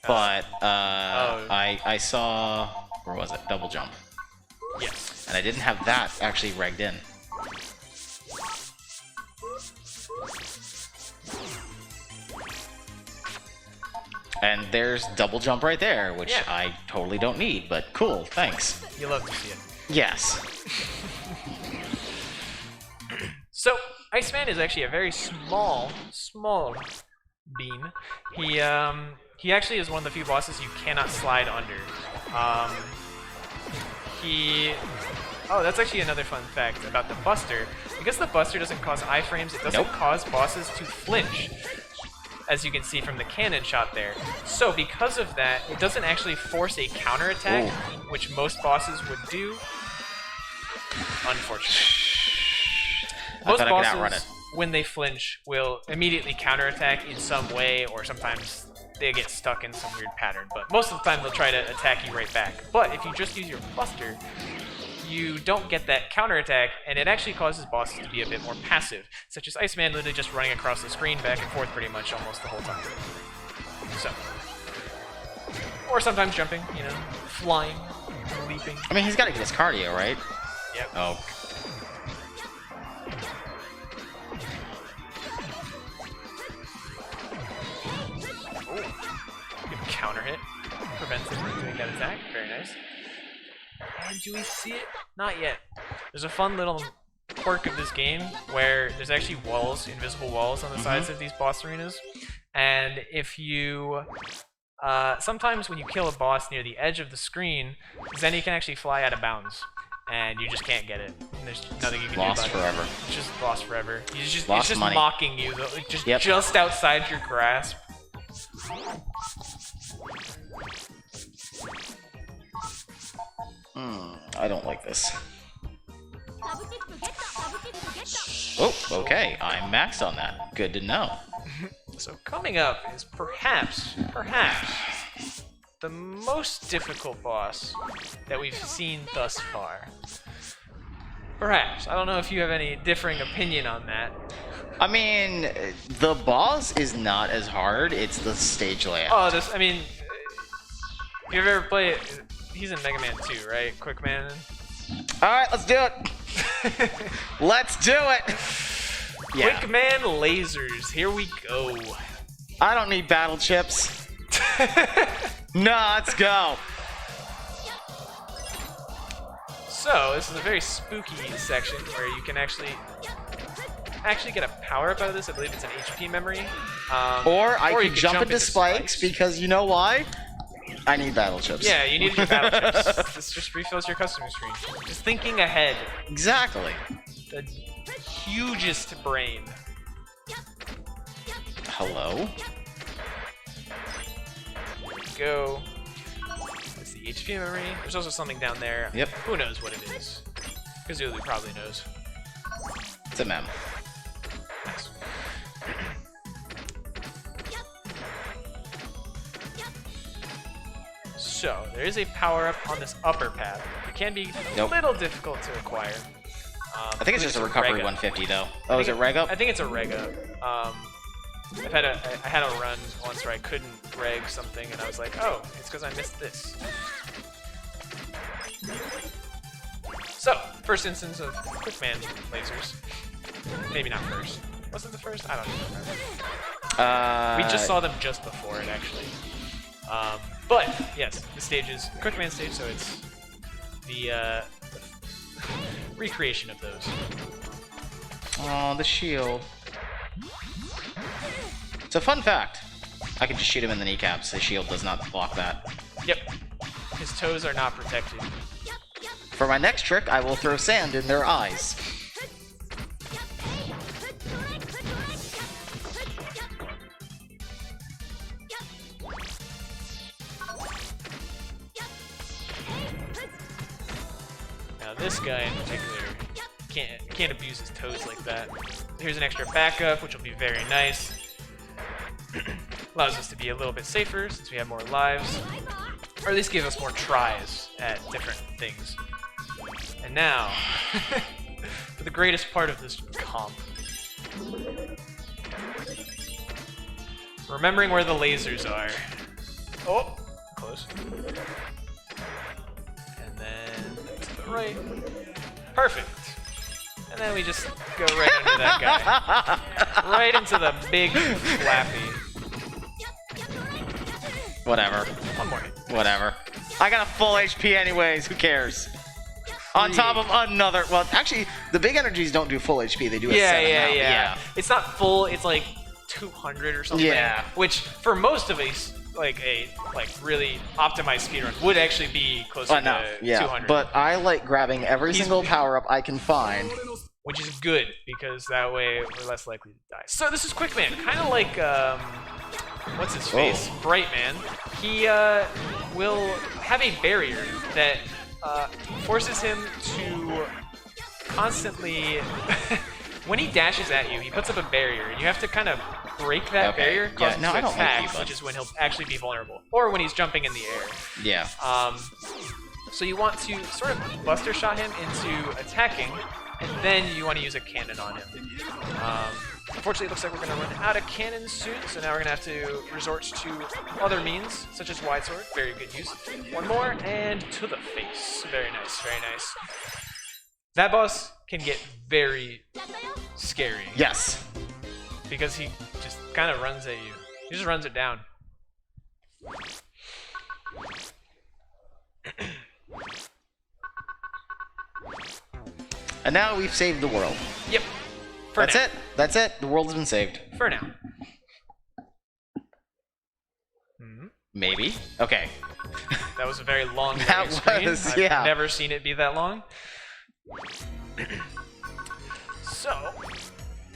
But I saw, where was it? Double jump. Yes. And I didn't have that actually regged in. And there's double jump right there, which I totally don't need, but cool, thanks. You love to see it. Yes. So, Iceman is actually a very small bean. He actually is one of the few bosses you cannot slide under. Oh, that's actually another fun fact about the Buster. Because the Buster doesn't cause iframes, it doesn't cause bosses to flinch, as you can see from the cannon shot there. So because of that, it doesn't actually force a counterattack, which most bosses would do. Unfortunately. Most bosses, when they flinch, will immediately counterattack in some way, or sometimes they get stuck in some weird pattern. But most of the time, they'll try to attack you right back. But if you just use your Buster, you don't get that counterattack, and it actually causes bosses to be a bit more passive, such as Iceman literally just running across the screen back and forth pretty much almost the whole time. So. Or sometimes jumping, you know, flying, leaping. I mean, he's got to get his cardio, right? Yep. Oh. Good counter hit. Prevents him from doing that attack. Very nice. And do we see it? Not yet. There's a fun little quirk of this game where there's actually walls, invisible walls on the sides of these boss arenas. And if you... sometimes when you kill a boss near the edge of the screen, Zenny can actually fly out of bounds. And you just can't get it. And there's nothing you can do about it. Lost forever. It's just lost forever. It's just money. mocking you, though. Just outside your grasp. I don't like this. Oh, okay. I'm maxed on that. Good to know. So coming up is perhaps the most difficult boss that we've seen thus far. Perhaps. I don't know if you have any differing opinion on that. I mean, the boss is not as hard. It's the stage layout. Oh, I mean, if you've ever played, he's in Mega Man 2, right? Quickman. All right, let's do it. Let's do it. Yeah. Quickman lasers. Here we go. I don't need battle chips. No, let's go. So this is a very spooky section where you can actually get a power up out of this. I believe it's an HP memory. Or I could jump into spikes because you know why? I need battle chips. Yeah, you need your battle chips. This just refills your customer screen. Just thinking ahead. Exactly. The hugest brain. Hello? Go. That's the HP memory. There's also something down there. Yep. Who knows what it is? Kazooaloo probably knows. It's a mem. Nice. So, there is a power-up on this upper path. It can be a little difficult to acquire. I think it's just a recovery 150 though. Oh, is it reg up? I think it's a reg up. I had a run once where I couldn't reg something, and I was like, oh, it's because I missed this. So, first instance of Quickman lasers. Maybe not first. Was it the first? I don't even remember. We just saw them just before it, actually. But, yes, the stage is Quickman stage, so it's the recreation of those. Oh, the shield. It's a fun fact. I can just shoot him in the kneecaps. The shield does not block that. Yep. His toes are not protected. For my next trick, I will throw sand in their eyes. Now this guy in particular can't abuse his toes like that. Here's an extra backup, which will be very nice. Allows us to be a little bit safer since we have more lives, or at least gives us more tries at different things. And now, for the greatest part of this comp. Remembering where the lasers are. Oh, close. And then to the right. Perfect. And then we just go right under that guy. Right into the big flappy. Whatever. One more hit. Whatever. I got a full HP anyways. Who cares? On top of another... Well, actually, the big energies don't do full HP. They do a 7 now. Yeah. It's not full. It's like 200 or something. Yeah. Which, for most of us, like a really optimized speedrun would actually be closer to 200. But I like grabbing every single power-up I can find. Which is good, because that way we're less likely to die. So this is Quickman, kind of like, what's his face? Bright Man. He will have a barrier that forces him to constantly... When he dashes at you, he puts up a barrier, and you have to kind of break that barrier, cause him to attack, which is when he'll actually be vulnerable. Or when he's jumping in the air. Yeah. So you want to sort of buster shot him into attacking, and then you want to use a cannon on him. Unfortunately, it looks like we're going to run out of cannons soon, so now we're going to have to resort to other means, such as wide sword. Very good use. One more, and to the face. Very nice, very nice. That boss can get very scary. Yes. Because he just kind of runs at you. He just runs it down. And now we've saved the world. Yep. For That's now. it. That's it. The world has been saved. For now. Maybe. Okay. That was a very long That screen. was, I've yeah. never seen it be that long. So,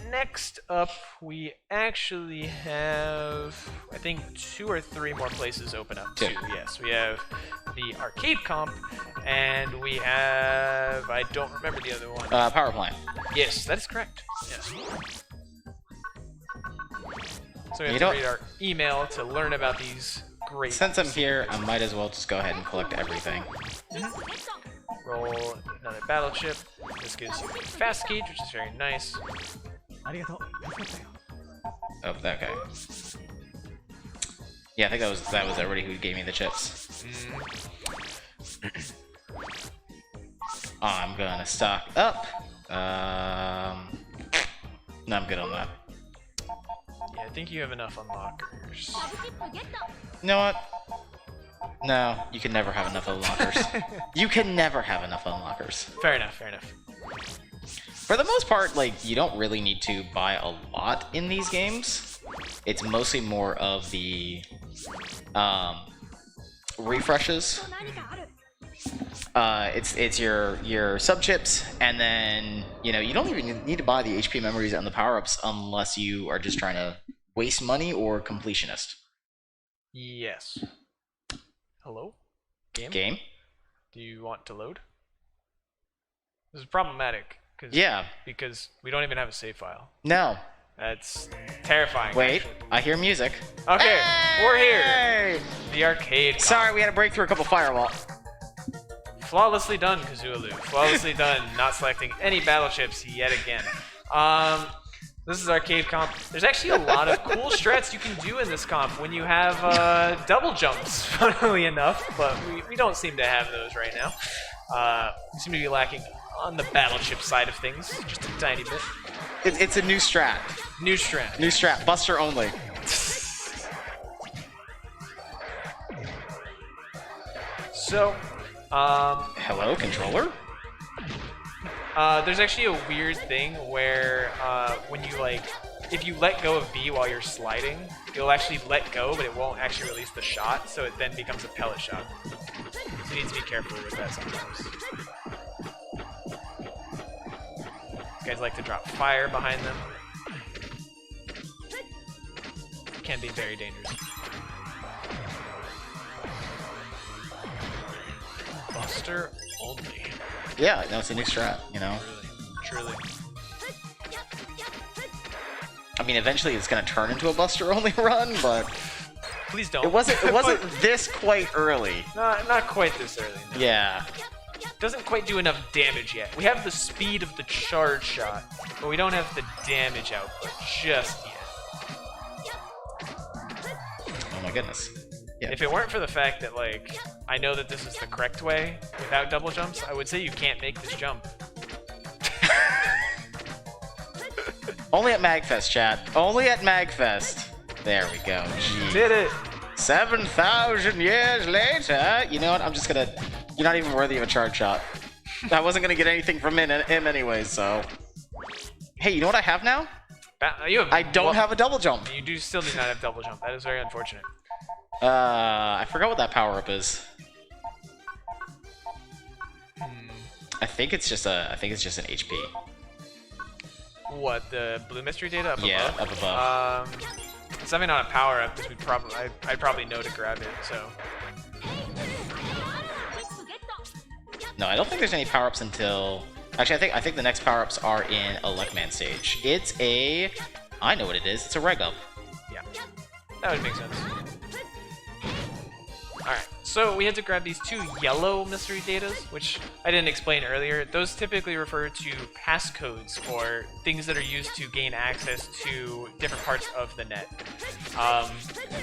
next up, we actually have, I think, 2 or 3 more places open up. 2, yes. We have the arcade comp, and we have, I don't remember the other one. Power plant. Yes, that is correct. Yes. So we have You to know- read our email to learn about these great. Since I'm here, I might as well just go ahead and collect everything. Roll another battle chip. This gives you a fast gauge, which is very nice. Oh, okay. Yeah, I think that was everybody who gave me the chips. I'm gonna stock up. No, I'm good on that. Yeah, I think you have enough unlockers. You know what? No, you can never have enough unlockers. You can never have enough unlockers. Fair enough, fair enough. For the most part, like, you don't really need to buy a lot in these games. It's mostly more of the refreshes. It's your sub chips, and then you don't even need to buy the HP memories and the power-ups unless you are just trying to waste money or completionist. Yes. Hello? Game? Do you want to load? This is problematic. Yeah. Because we don't even have a save file. No. That's terrifying. Wait, actually. I hear music. Okay, we're here. Hey! The arcade. Sorry, we had to break through a couple firewall. Flawlessly done, Kazooaloo. Flawlessly done, not selecting any battle chips yet again. This is arcade comp. There's actually a lot of cool strats you can do in this comp when you have double jumps, funnily enough, but we don't seem to have those right now. We seem to be lacking on the battle chip side of things, just a tiny bit. It's a new strat. New strat. New strat, Buster only. So, Hello, controller? there's actually a weird thing where when you if you let go of B while you're sliding, you'll actually let go, but it won't actually release the shot, so it then becomes a pellet shot. So you need to be careful with that sometimes. Guys like to drop fire behind them. Can be very dangerous. Buster only. Yeah, no, it's a new strat, Truly. I mean, eventually it's gonna turn into a Buster only run, but Please don't. it wasn't this quite early. Not quite this early. No. Yeah. Doesn't quite do enough damage yet. We have the speed of the charge shot, but we don't have the damage output just yet. Oh my goodness. Yeah. If it weren't for the fact that, I know that this is the correct way without double jumps, I would say you can't make this jump. Only at MAGFest, chat. Only at MAGFest. There we go. Gee. Did it! 7,000 years later. You know what? I'm just gonna. You're not even worthy of a charge shot. I wasn't gonna get anything from him anyway, so. Hey, you know what I have now? I don't have a double jump. You still do not have double jump. That is very unfortunate. I forgot what that power up is. I think it's just an HP. What, the blue mystery data up above? Yeah, up above. It's definitely not a power up because I'd probably know to grab it. So. No, I don't think there's any power ups until. Actually, I think the next power ups are in a Luckman stage. It's a. I know what it is. It's a reg up. Yeah, that would make sense. Alright, so we had to grab these 2 yellow mystery datas, which I didn't explain earlier. Those typically refer to passcodes, or things that are used to gain access to different parts of the net.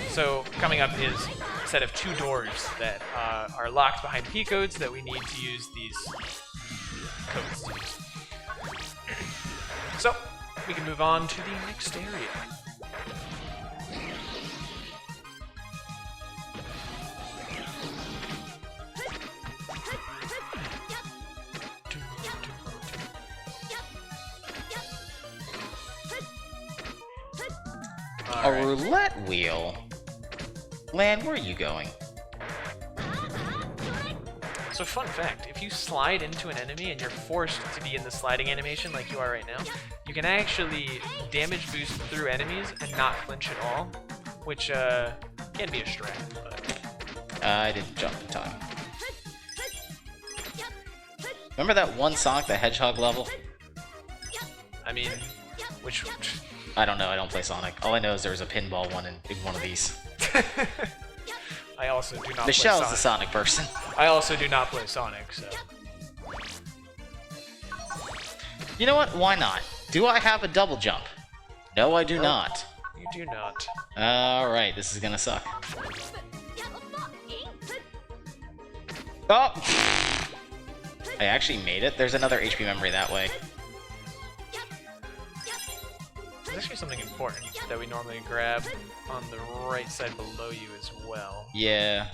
So coming up is a set of 2 doors that are locked behind P codes that we need to use these codes to use. So we can move on to the next area. A roulette wheel? Lan, where are you going? So fun fact, if you slide into an enemy and you're forced to be in the sliding animation like you are right now, you can actually damage boost through enemies and not flinch at all, which can be a strat. But... I didn't jump in time. Remember that one Sonic the Hedgehog level? I mean, which... I don't know, I don't play Sonic. All I know is there was a pinball one in one of these. I also do not play Michelle's Sonic. the Sonic person. I also do not play Sonic, so... You know what? Why not? Do I have a double jump? No, I do not. You do not. Alright, this is gonna suck. Oh! I actually made it. There's another HP memory that way. There's actually something important that we normally grab on the right side below you as well. Yeah.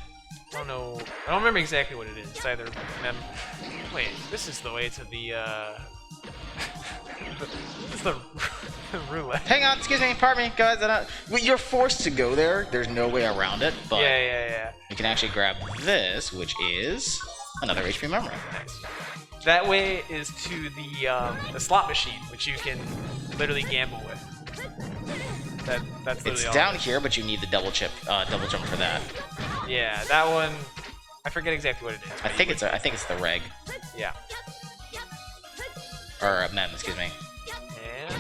I don't know. I don't remember exactly what it is. It's either wait, this is the way to the this is the roulette. Hang on, excuse me, pardon me, guys. Well, you're forced to go there. There's no way around it, but Yeah. you can actually grab this, which is another HP memory. Nice. That way is to the slot machine, which you can literally gamble with. That's literally It's all down it is. here, but you need the double jump for that. Yeah, that one. I forget exactly what it is. I think it's the reg Yeah. or mem, excuse me. And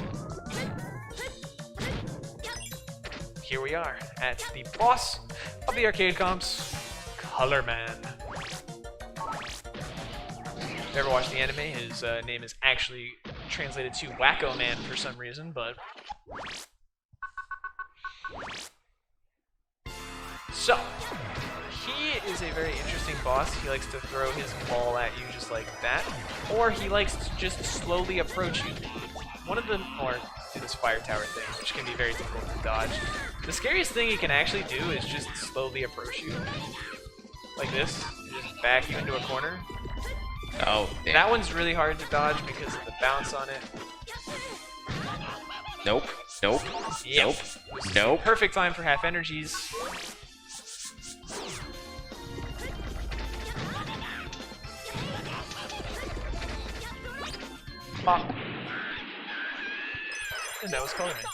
here we are at the boss of the arcade comps, Color Man. If you ever watched the anime, his name is actually translated to Wacko Man for some reason, but... So, he is a very interesting boss. He likes to throw his ball at you just like that, or he likes to just slowly approach you. Or do this fire tower thing, which can be very difficult to dodge. The scariest thing he can actually do is just slowly approach you. Like this, just back you into a corner. Oh, damn. That one's really hard to dodge because of the bounce on it. Nope. Nope. Yep. Nope. Nope. Perfect time for half energies. Pop. And that was Color Man.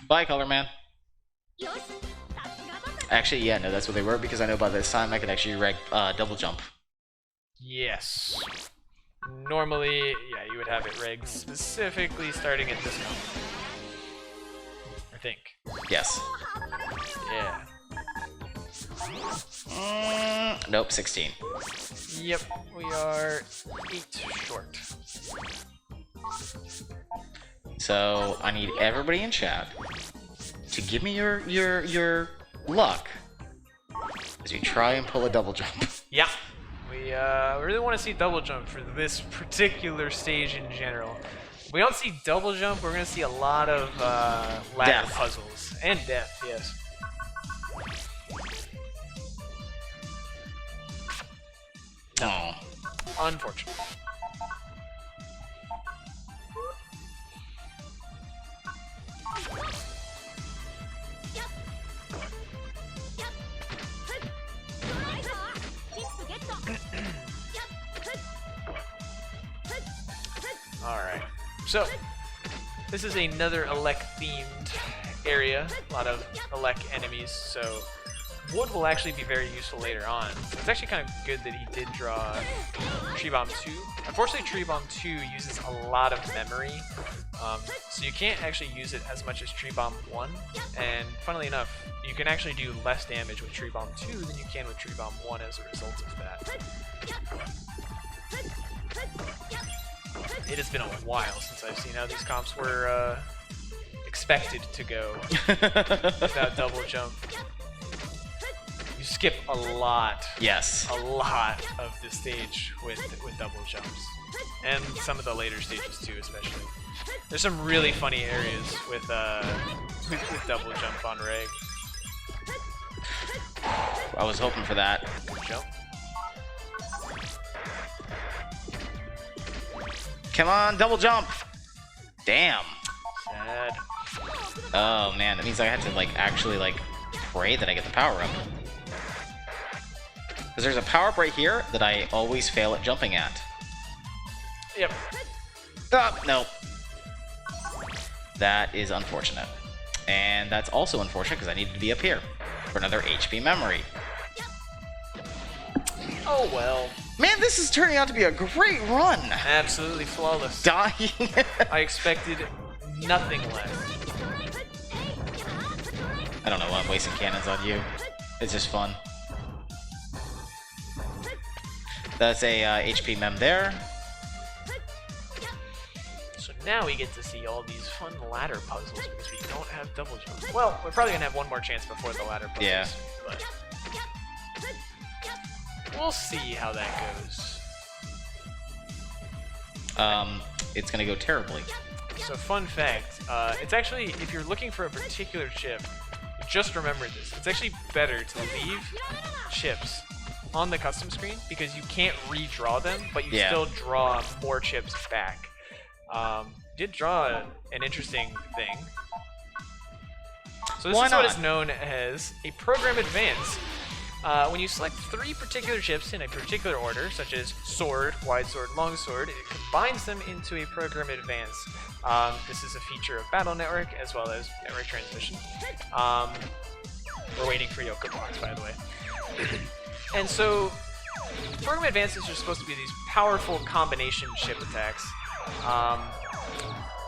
Bye, Color Man. Actually, yeah, no, that's what they were, because I know by this time I could actually double jump. Yes. Normally, yeah, you would have it rigged specifically starting at this moment. I think. Yes. Yeah. Nope, 16. Yep, we are 8 short. So I need everybody in chat to give me your luck as you try and pull a double jump. Yeah. We really want to see double jump for this particular stage in general. If we don't see double jump, we're going to see a lot of ladder Death. puzzles. And death, yes. Oh. Unfortunate. Alright, so this is another Elec-themed area, a lot of Elec enemies, so wood will actually be very useful later on. It's actually kind of good that he did draw Tree Bomb 2. Unfortunately, Tree Bomb 2 uses a lot of memory, so you can't actually use it as much as Tree Bomb 1, and funnily enough, you can actually do less damage with Tree Bomb 2 than you can with Tree Bomb 1 as a result of that. It has been a while since I've seen how these comps were expected to go without double jump. You skip a lot. Yes. A lot of the stage with double jumps, and some of the later stages too, especially. There's some really funny areas with double jump on Reg. I was hoping for that. Jump. Come on, double jump. Damn. Sad. Oh man, that means I have to like actually like pray that I get the power up. Because there's a power up right here that I always fail at jumping at. Yep. Oh, no. That is unfortunate. And that's also unfortunate because I needed to be up here for another HP memory. Oh well. Man, this is turning out to be a great run. Absolutely flawless. Dying. I expected nothing less. I don't know why I'm wasting cannons on you. It's just fun. That's a HP mem there. So now we get to see all these fun ladder puzzles because we don't have double jumps. Well, we're probably gonna have one more chance before the ladder puzzles. Yeah. But we'll see how that goes. It's gonna go terribly. So fun fact, it's actually, if you're looking for a particular chip, just remember this. It's actually better to leave chips on the custom screen because you can't redraw them, but you still draw more chips back. Did draw an interesting thing. So this is what is known as a program advance. When you select 3 particular chips in a particular order, such as sword, wide sword, long sword, it combines them into a program advance. This is a feature of Battle Network as well as network transmission. We're waiting for Yoko Box, by the way. And so, program advances are supposed to be these powerful combination chip attacks.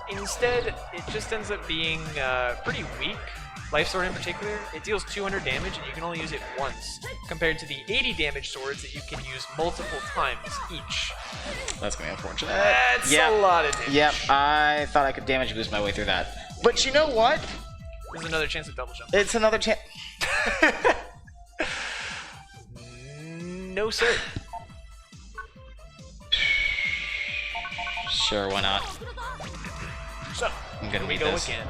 Instead, it just ends up being pretty weak. Life Sword in particular, it deals 200 damage and you can only use it once, compared to the 80 damage swords that you can use multiple times each. That's gonna be unfortunate. That's a lot of damage. Yep, I thought I could damage boost my way through that. But you know what? There's another chance of double jump. It's another chance. No, sir. Sure, why not? So, I'm gonna read go this. again.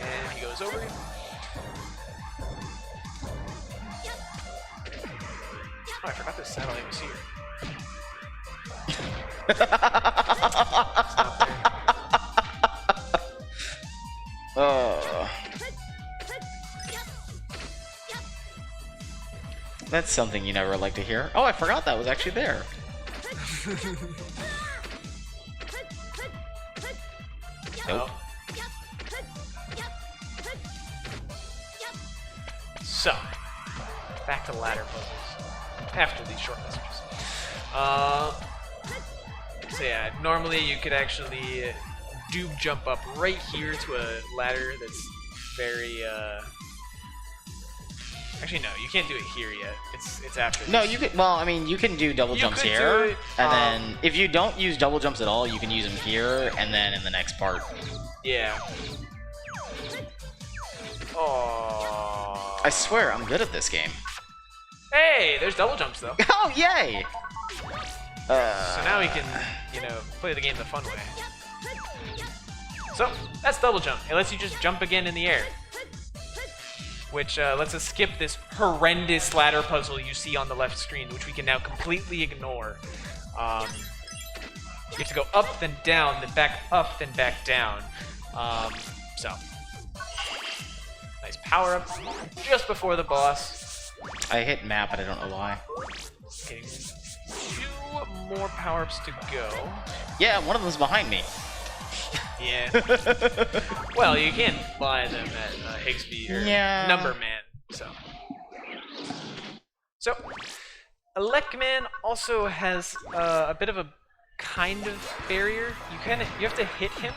And he goes over. Oh, I forgot this satellite was here. Oh. That's something you never like to hear. Oh, I forgot that was actually there. Nope. So, back to ladder puzzles after these short messages. So yeah, normally you could actually do jump up right here to a ladder that's very actually no, you can't do it here yet. It's after this. No, you can. Well, I mean, you can do double jumps here, and then if you don't use double jumps at all, you can use them here, and then in the next part. Yeah. Oh. I swear, I'm good at this game. Hey, there's double jumps though. Oh, yay! So now we can, play the game the fun way. So, that's double jump. It lets you just jump again in the air. Which lets us skip this horrendous ladder puzzle you see on the left screen, which we can now completely ignore. You have to go up, then down, then back up, then back down. So, nice power-up just before the boss. I hit map, but I don't know why. Getting 2 more power-ups to go. Yeah, one of them's behind me. Yeah. Well, you can buy them at Higsby or Number Man. So, Elecman also has a bit of a kind of barrier. You have to hit him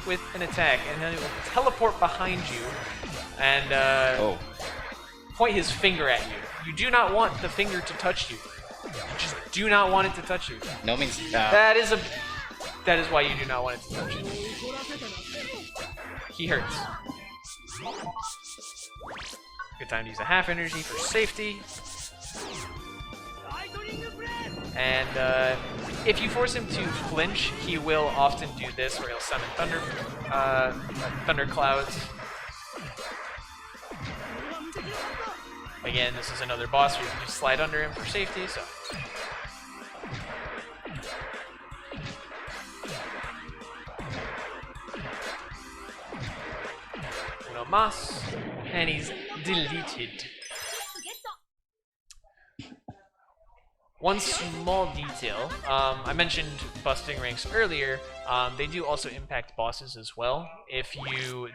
with an attack, and then he will teleport behind you and point his finger at you. You do not want the finger to touch you. You just do not want it to touch you. No means That is why you do not want it to touch you. He hurts. Good time to use a half energy for safety. And if you force him to flinch, he will often do this, where he'll summon thunder clouds. Again, this is another boss where you can just slide under him for safety. So. Mas, and he's deleted. One small detail, I mentioned busting ranks earlier, they do also impact bosses as well. If you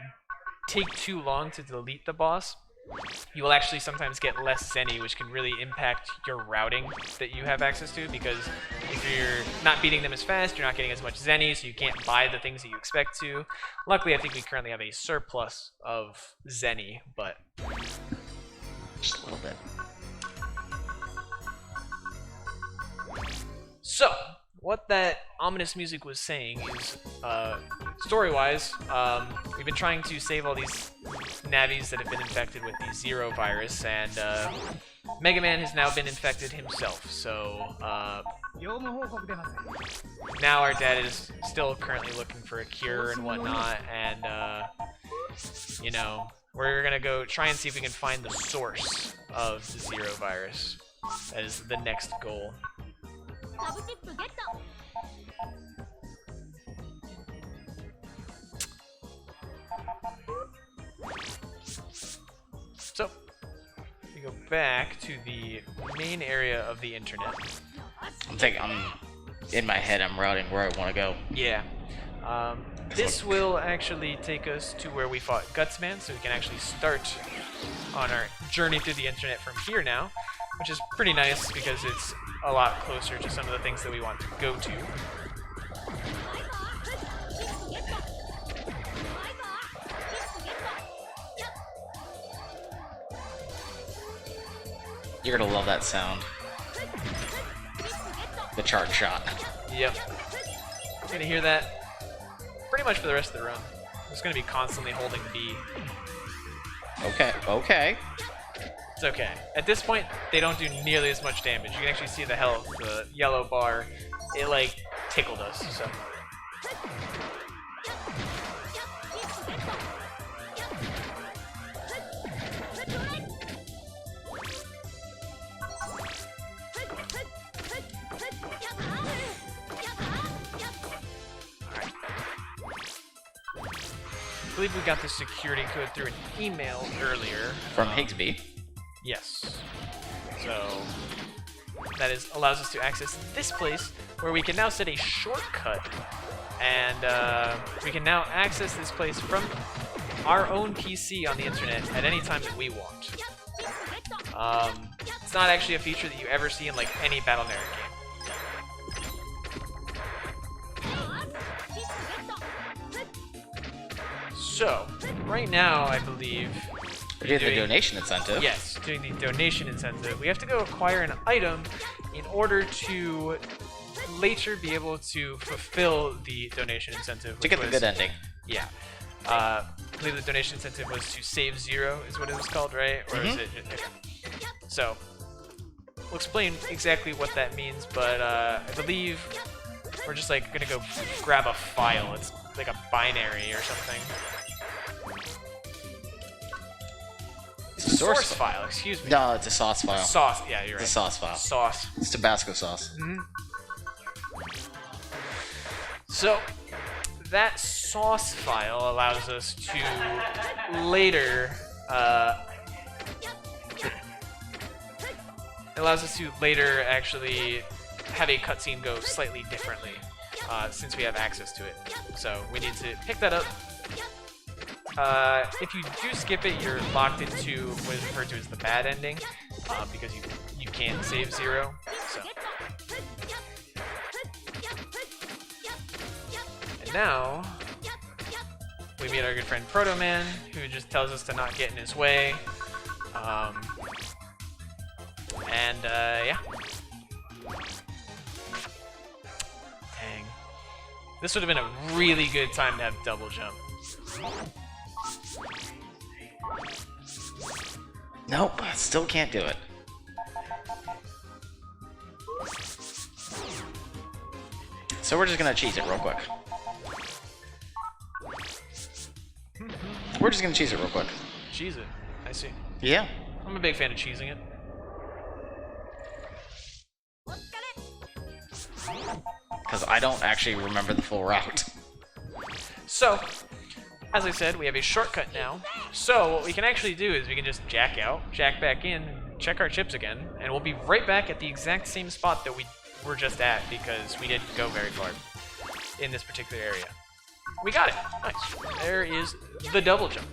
take too long to delete the boss, you will actually sometimes get less Zenny, which can really impact your routing that you have access to, because if you're not beating them as fast, you're not getting as much Zenny, so you can't buy the things that you expect to. Luckily, I think we currently have a surplus of Zenny, but... just a little bit. So, what that ominous music was saying is, story-wise, we've been trying to save all these Navis that have been infected with the Zero virus, and Mega Man has now been infected himself, so now our dad is still currently looking for a cure and whatnot, and you know, we're gonna go try and see if we can find the source of the Zero virus. That is the next goal. So, we go back to the main area of the internet. I'm in my head, I'm routing where I want to go. Yeah. This will actually take us to where we fought Gutsman, so we can actually start on our journey through the internet from here now, which is pretty nice because it's a lot closer to some of the things that we want to go to. You're gonna love that sound. The charge shot. Yep. You're gonna hear that pretty much for the rest of the run. I'm just gonna be constantly holding B. Okay, okay. It's okay. At this point, they don't do nearly as much damage. You can actually see the health, the yellow bar. It, like, tickled us, so. I believe we got the security code through an email earlier. From Higsby. Yes. So that allows us to access this place where we can now set a shortcut, and we can now access this place from our own PC on the internet at any time that we want. It's not actually a feature that you ever see in like any Battle.net game. So, right now, I believe... We're doing the donation incentive. Yes, doing the donation incentive. We have to go acquire an item in order to later be able to fulfill the donation incentive. To get the good ending. Yeah. I believe the donation incentive was to save Zero, is what it was called, right? Or is it... Okay. So, we'll explain exactly what that means, but I believe we're just like gonna go grab a file. It's like a binary or something. Source file, excuse me. No, it's a sauce file. Sauce, yeah, you're right. It's a sauce file. Sauce. It's Tabasco sauce. Mm-hmm. So, that sauce file allows us to later, actually have a cutscene go slightly differently, since we have access to it. So, we need to pick that up. If you do skip it, you're locked into what is referred to as the bad ending, because you can't save Zero. So. And now, we meet our good friend Proto Man, who just tells us to not get in his way. Yeah. Dang. This would have been a really good time to have double jump. Nope, still can't do it. So we're just gonna cheese it real quick. We're just gonna cheese it real quick. Cheese it. I see. Yeah. I'm a big fan of cheesing it. Because I don't actually remember the full route. So, as I said, we have a shortcut now So what we can actually do is we can just jack out, jack back in, check our chips again, and we'll be right back at the exact same spot that we were just at because we didn't go very far in this particular area. We got it. Nice. There is the double jump.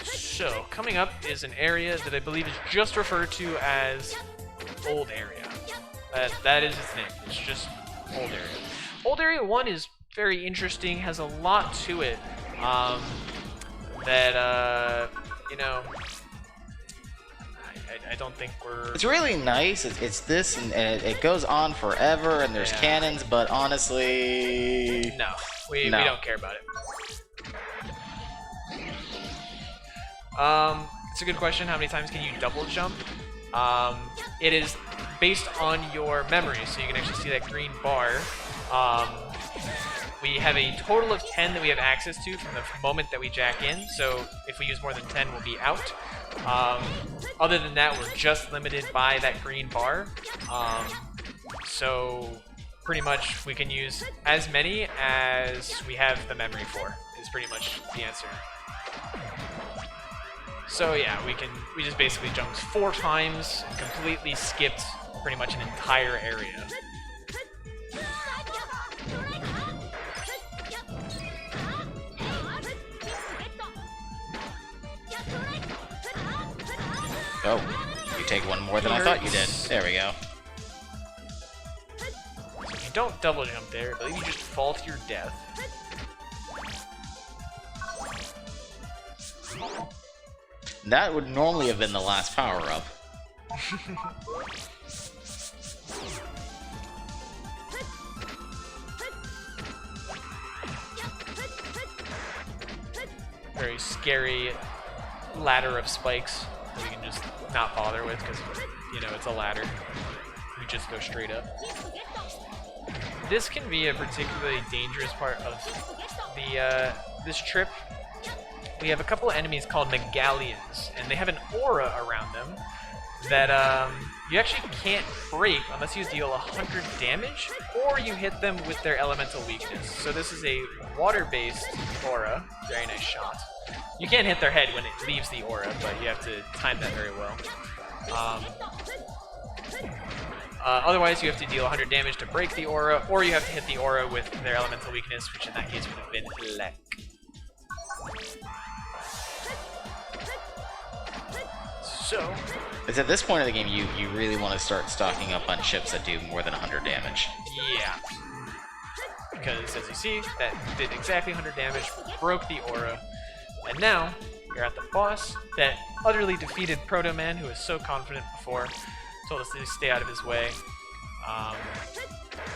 So, coming up is an area that I believe is just referred to as Old Area. That is its name. It's just Old Area. Old Area 1 is very interesting, has a lot to it that, you know, I don't think we're... It's really nice. It's this, and it goes on forever, and there's cannons, but honestly... No, we don't care about it. It's a good question. How many times can you double jump? It is based on your memory, so you can actually see that green bar. We have a total of 10 that we have access to from the moment that we jack in, so if we use more than 10, we'll be out. Other than that, we're just limited by that green bar. So pretty much we can use as many as we have the memory for, is pretty much the answer. So yeah, we just basically jumped 4 times and completely skipped pretty much an entire area. Oh, you take one more than I thought you did. There we go. So if you don't double jump there, I believe you just fall to your death. That would normally have been the last power-up. Very scary ladder of spikes that we can just not bother with because, you know, it's a ladder. We just go straight up. This can be a particularly dangerous part of the this trip. We have a couple of enemies called Megalians, and they have an aura around them that you actually can't break unless you deal 100 damage or you hit them with their elemental weakness. So this is a water-based aura. Very nice shot. You can't hit their head when it leaves the aura, but you have to time that very well. Otherwise, you have to deal 100 damage to break the aura, or you have to hit the aura with their elemental weakness, which in that case would have been Lek. So, it's at this point of the game you really want to start stocking up on chips that do more than 100 damage. Yeah. Because, as you see, that did exactly 100 damage, broke the aura, and now you're at the boss, that utterly defeated Proto-Man who was so confident before, told us to stay out of his way. And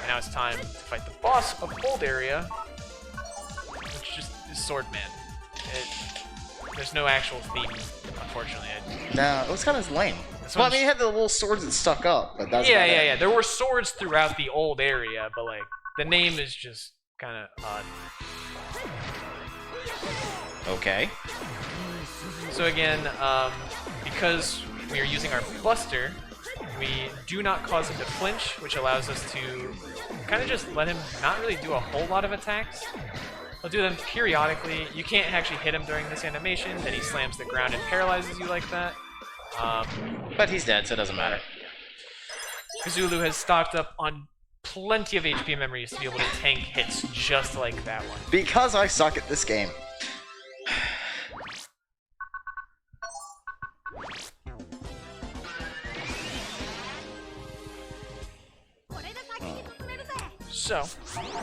now it's time to fight the boss of Old Area, which just is Swordman. There's no actual theme, unfortunately. No, it was kind of lame. Well, I mean, you had the little swords that stuck up, but that's yeah. There were swords throughout the old area, but like the name is just kind of odd. Okay. So again, because we are using our Buster, we do not cause him to flinch, which allows us to kind of just let him not really do a whole lot of attacks. He'll do them periodically. You can't actually hit him during this animation, then he slams the ground and paralyzes you like that. But he's dead, so it doesn't matter. Kazooaloo has stocked up on plenty of HP memories to be able to tank hits just like that one. Because I suck at this game. So,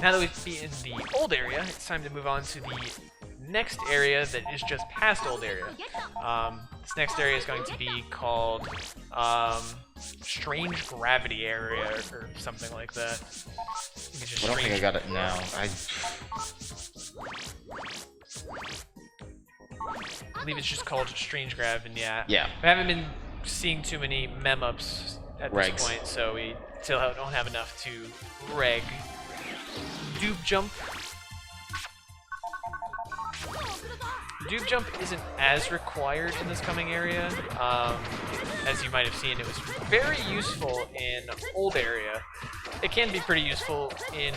now that we've beaten the old area, it's time to move on to the next area that is just past old area. This next area is going to be called Strange Gravity Area or something like that. I don't think I got it now. I believe it's just called Strange Grav, and yeah. We haven't been seeing too many mem-ups at this point, so we still don't have enough to reg. Dupe Jump. Dupe Jump isn't as required in this coming area. As you might have seen, it was very useful in old area, it can be pretty useful in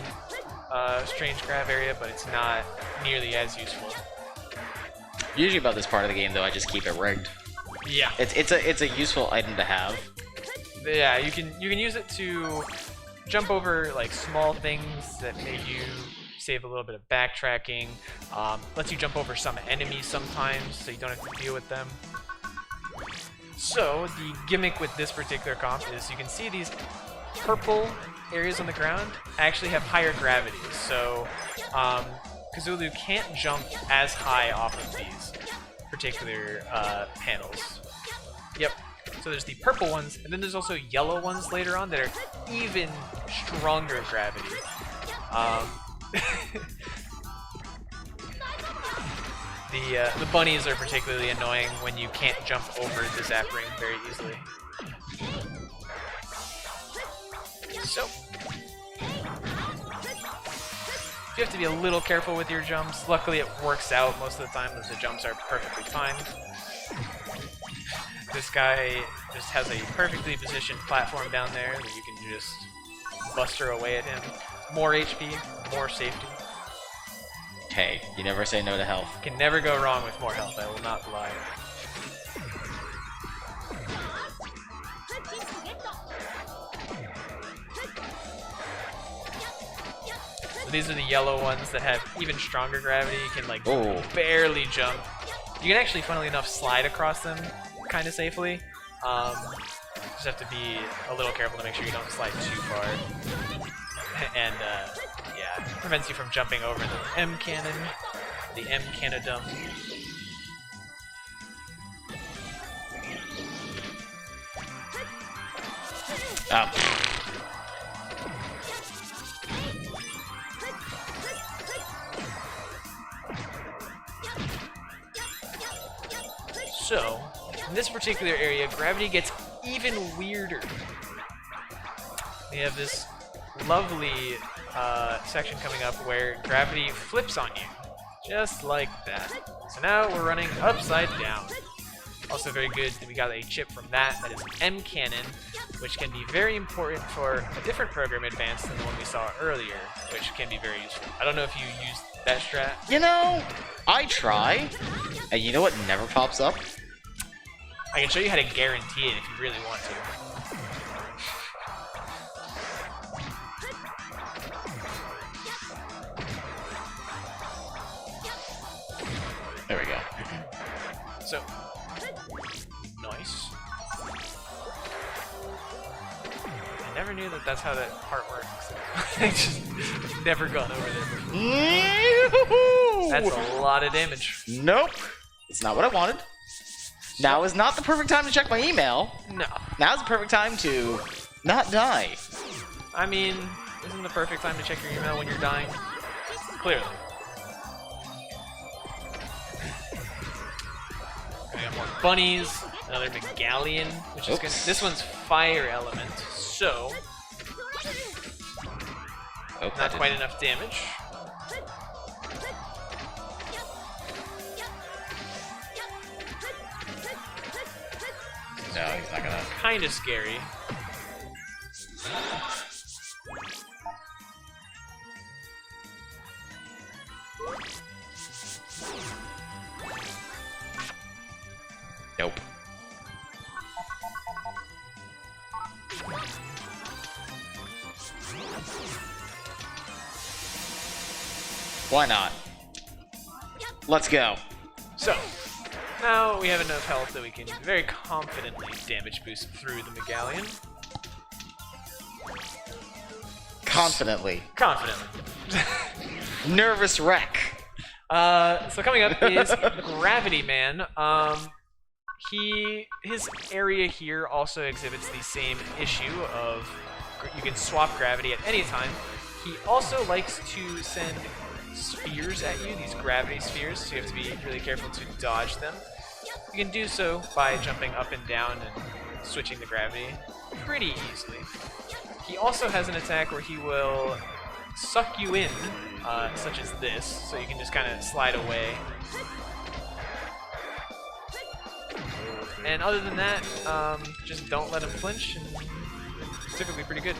strange grav area, but it's not nearly as useful. Usually about this part of the game, though, I just keep it rigged. Yeah. It's a useful item to have. Yeah, you can use it to jump over like small things that make you save a little bit of backtracking. Lets you jump over some enemies sometimes, so you don't have to deal with them. So the gimmick with this particular comp is you can see these purple areas on the ground actually have higher gravity. So Kazooaloo can't jump as high off of these particular panels. Yep. So there's the purple ones, and then there's also yellow ones later on that are even stronger gravity. The bunnies are particularly annoying when you can't jump over the zap ring very easily. So you have to be a little careful with your jumps. Luckily it works out most of the time, as the jumps are perfectly timed. This guy just has a perfectly positioned platform down there that you can just buster away at him. More HP, more safety. Hey, you never say no to health. Can never go wrong with more health, I will not lie. So these are the yellow ones that have even stronger gravity. You can like barely jump. You can actually, funnily enough, slide across them kind of safely. Just have to be a little careful to make sure you don't slide too far. And yeah, it prevents you from jumping over the M cannon, the M cannodum. So, in this particular area, gravity gets even weirder. We have this lovely section coming up where gravity flips on you, just like that. So now we're running upside down. Also very good that we got a chip from that is M Cannon, which can be very important for a different program advance than the one we saw earlier, which can be very useful. I don't know if you used that strat. You know, I try, and you know what never pops up? I can show you how to guarantee it if you really want to. There we go. So, nice. I never knew that that's how that part works. I just never gone over there before. That's a lot of damage. Nope. It's not what I wanted. Now is not the perfect time to check my email. No. Now's the perfect time to not die. I mean, isn't the perfect time to check your email when you're dying? Clearly. We got more bunnies, another Megalian, which is good. This one's fire element, so not quite enough damage. No, he's not gonna. Kind of scary. Nope. Why not? Let's go. So, now we have enough health that we can very confidently damage boost through the Megalian. Confidently. Confidently. Nervous wreck. So coming up is Gravity Man. His area here also exhibits the same issue of you can swap gravity at any time. He also likes to send spheres at you, these gravity spheres, so you have to be really careful to dodge them. You can do so by jumping up and down and switching the gravity pretty easily. He also has an attack where he will suck you in, such as this, so you can just kind of slide away. And other than that, just don't let him flinch, and it's typically pretty good.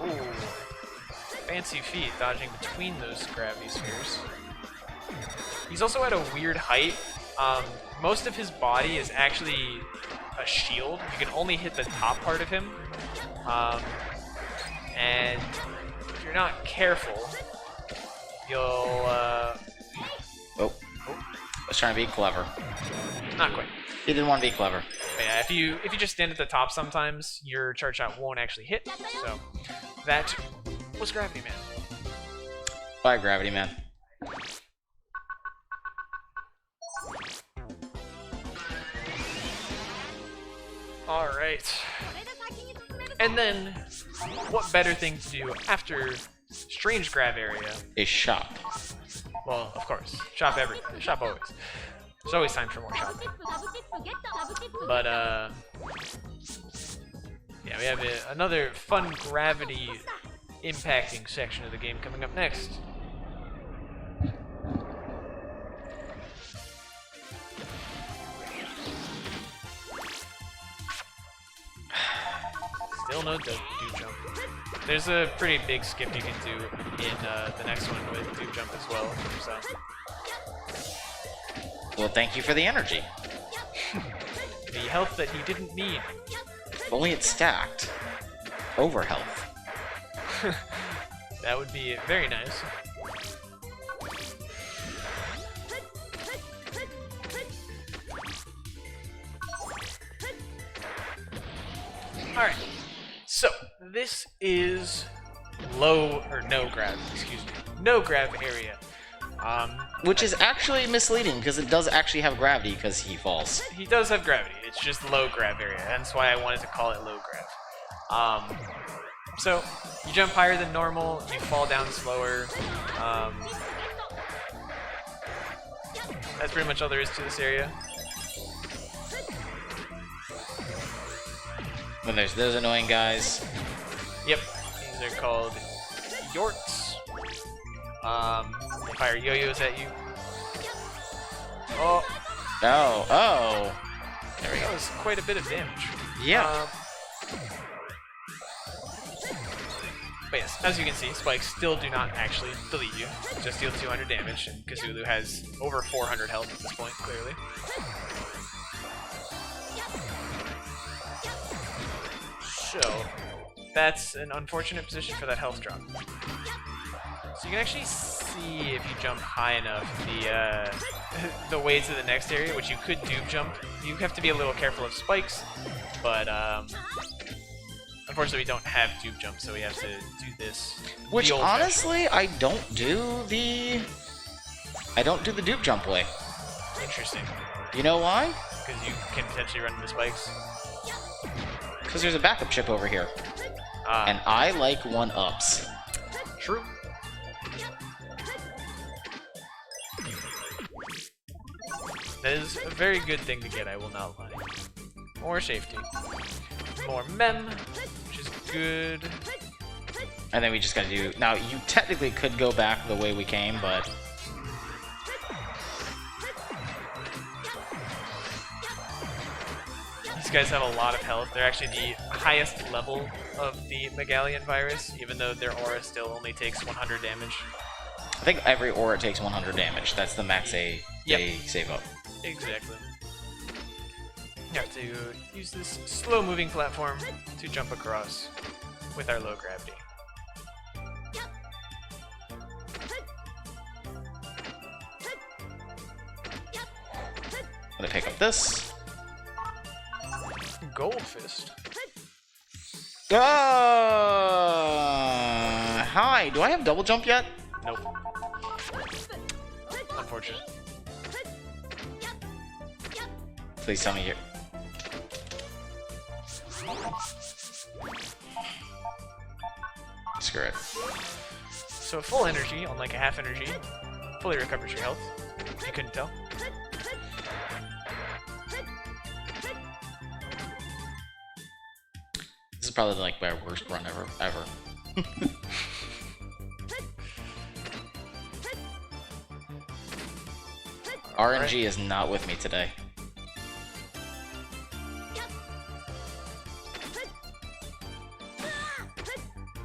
Ooh. Fancy feet, dodging between those gravity spheres. He's also at a weird height. Most of his body is actually a shield. You can only hit the top part of him. And if you're not careful, you'll... Oh. I was trying to be clever. Not quite. He didn't want to be clever. But yeah, if you just stand at the top sometimes, your charge shot won't actually hit. So that was Gravity Man. Bye, Gravity Man. Alright. And then, what better thing to do after Strange Grav area? A shop. Well, of course. Shop everything. Shop always. There's always time for more shopping. But, yeah, we have another fun gravity impacting section of the game coming up next. Still no do jump. There's a pretty big skip you can do in the next one with do jump as well. So. Well, thank you for the energy. The health that he didn't need. If only it's stacked. Over health. That would be very nice. Alright, so this is no grav area. Which is actually misleading, because it does actually have gravity, because he falls. He does have gravity, it's just low grav area, that's why I wanted to call it low grav. So, you jump higher than normal, you fall down slower. That's pretty much all there is to this area. Then there's those annoying guys. Yep, these are called Yorts. They fire yo-yos at you. Oh. Oh, oh. There we go. That was quite a bit of damage. Yeah. But yes, as you can see, spikes still do not actually delete you. Just deal 200 damage, and Kazooaloo has over 400 health at this point, clearly. So, that's an unfortunate position for that health drop. So you can actually see if you jump high enough the way to the next area, which you could do jump. You have to be a little careful of spikes, but unfortunately we don't have tube jump, so we have to do this. Which honestly, I don't do the dupe jump way. Interesting. You know why? Because you can potentially run into spikes. Because there's a backup chip over here. And I like 1-ups. True. That is a very good thing to get, I will not lie. More safety. More mem, which is good. And then we just gotta do... Now, you technically could go back the way we came, but... These guys have a lot of health. They're actually the highest level of the Megalian virus, even though their aura still only takes 100 damage. I think every aura takes 100 damage. That's the max they save up. Exactly. You have to use this slow-moving platform to jump across with our low gravity. I'm gonna pick up this. Gold Fist. Hi, do I have double jump yet? Nope. Unfortunate. Please tell me here. Screw it. So full energy, unlike a half energy, fully recovers your health. You couldn't tell. This is probably like my worst run ever. RNG is not with me today.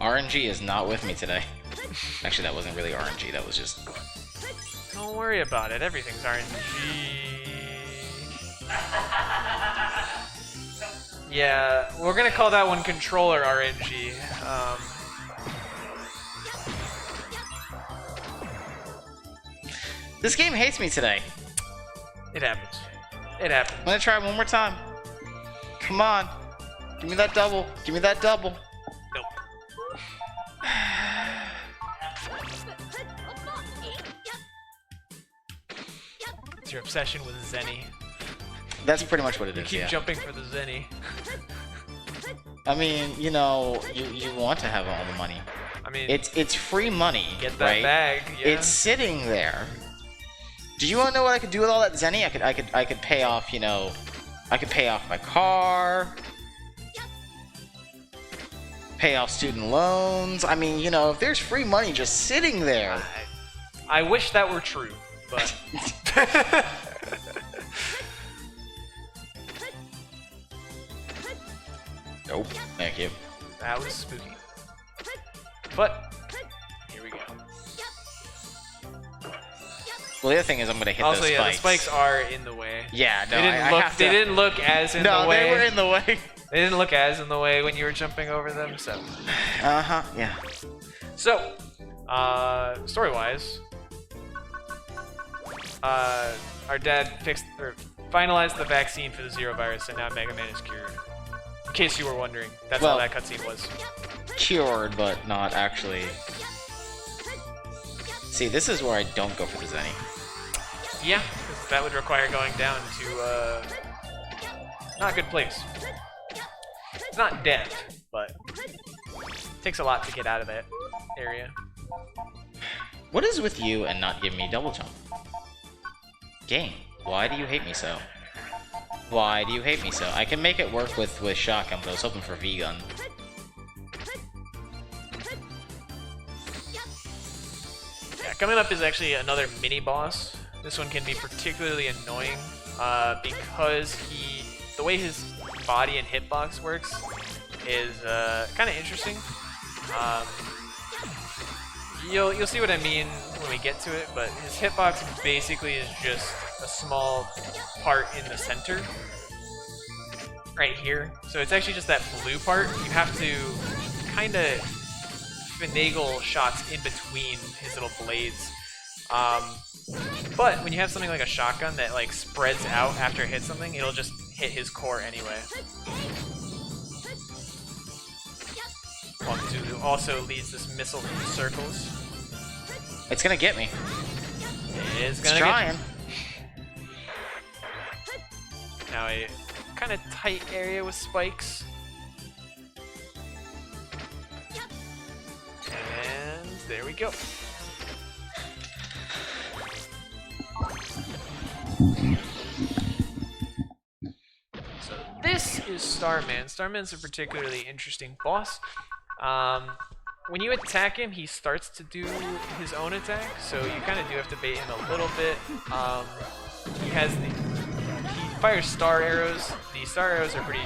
RNG is not with me today. Actually, that wasn't really RNG. That was just... Don't worry about it. Everything's RNG. Yeah, we're gonna call that one controller RNG. This game hates me today. It happens. It happens. I'm gonna try it one more time. Come on. Give me that double. Give me that double. Nope. It's your obsession with Zenny. That's pretty much what it You is, keep yeah. jumping for the Zenny. I mean, you know, you want to have all the money. I mean, It's free money, get that right? bag. Yeah. It's sitting there. Do you want to know what I could do with all that Zenny? I could pay off, you know, I could pay off my car, pay off student loans. I mean, you know, if there's free money just sitting there. I wish that were true, but Nope. Thank you. that was spooky. But here we go. Well, the other thing is I'm gonna hit Also, those yeah, spikes. the spikes are in the way. Yeah, no, They didn't I look. have to... They didn't look as in No, the way. they were in the way. They didn't look as in the way when you were jumping over them. So, Yeah. so, story-wise, our dad fixed or finalized the vaccine for the Zero virus, and now Mega Man is cured. In case you were wondering, that's all Well- that cutscene was. Cured, but not actually. See, this is where I don't go for the Zenny. Yeah, 'cause that would require going down to not a good place. It's not death, but it takes a lot to get out of that area. What is with you and not giving me double jump? Game, why do you hate me so? Why do you hate me so? I can make it work with shotgun, but I was hoping for V-gun. Yeah, coming up is actually another mini boss. This one can be particularly annoying because the way his body and hitbox works is kind of interesting. You'll see what I mean when we get to it, but his hitbox basically is just a small part in the center, right here. So it's actually just that blue part. You have to kind of finagle shots in between his little blades. But when you have something like a shotgun that like spreads out after it hits something, it'll just hit his core anyway. Kazooaloo also leads this missile through circles. It's gonna get me. It's It's gonna trying. get now a kind of tight area with spikes. And there we go. So this is Starman. Starman's a particularly interesting boss. When you attack him, he starts to do his own attack, so you kind of do have to bait him a little bit. He fires star arrows. The star arrows are pretty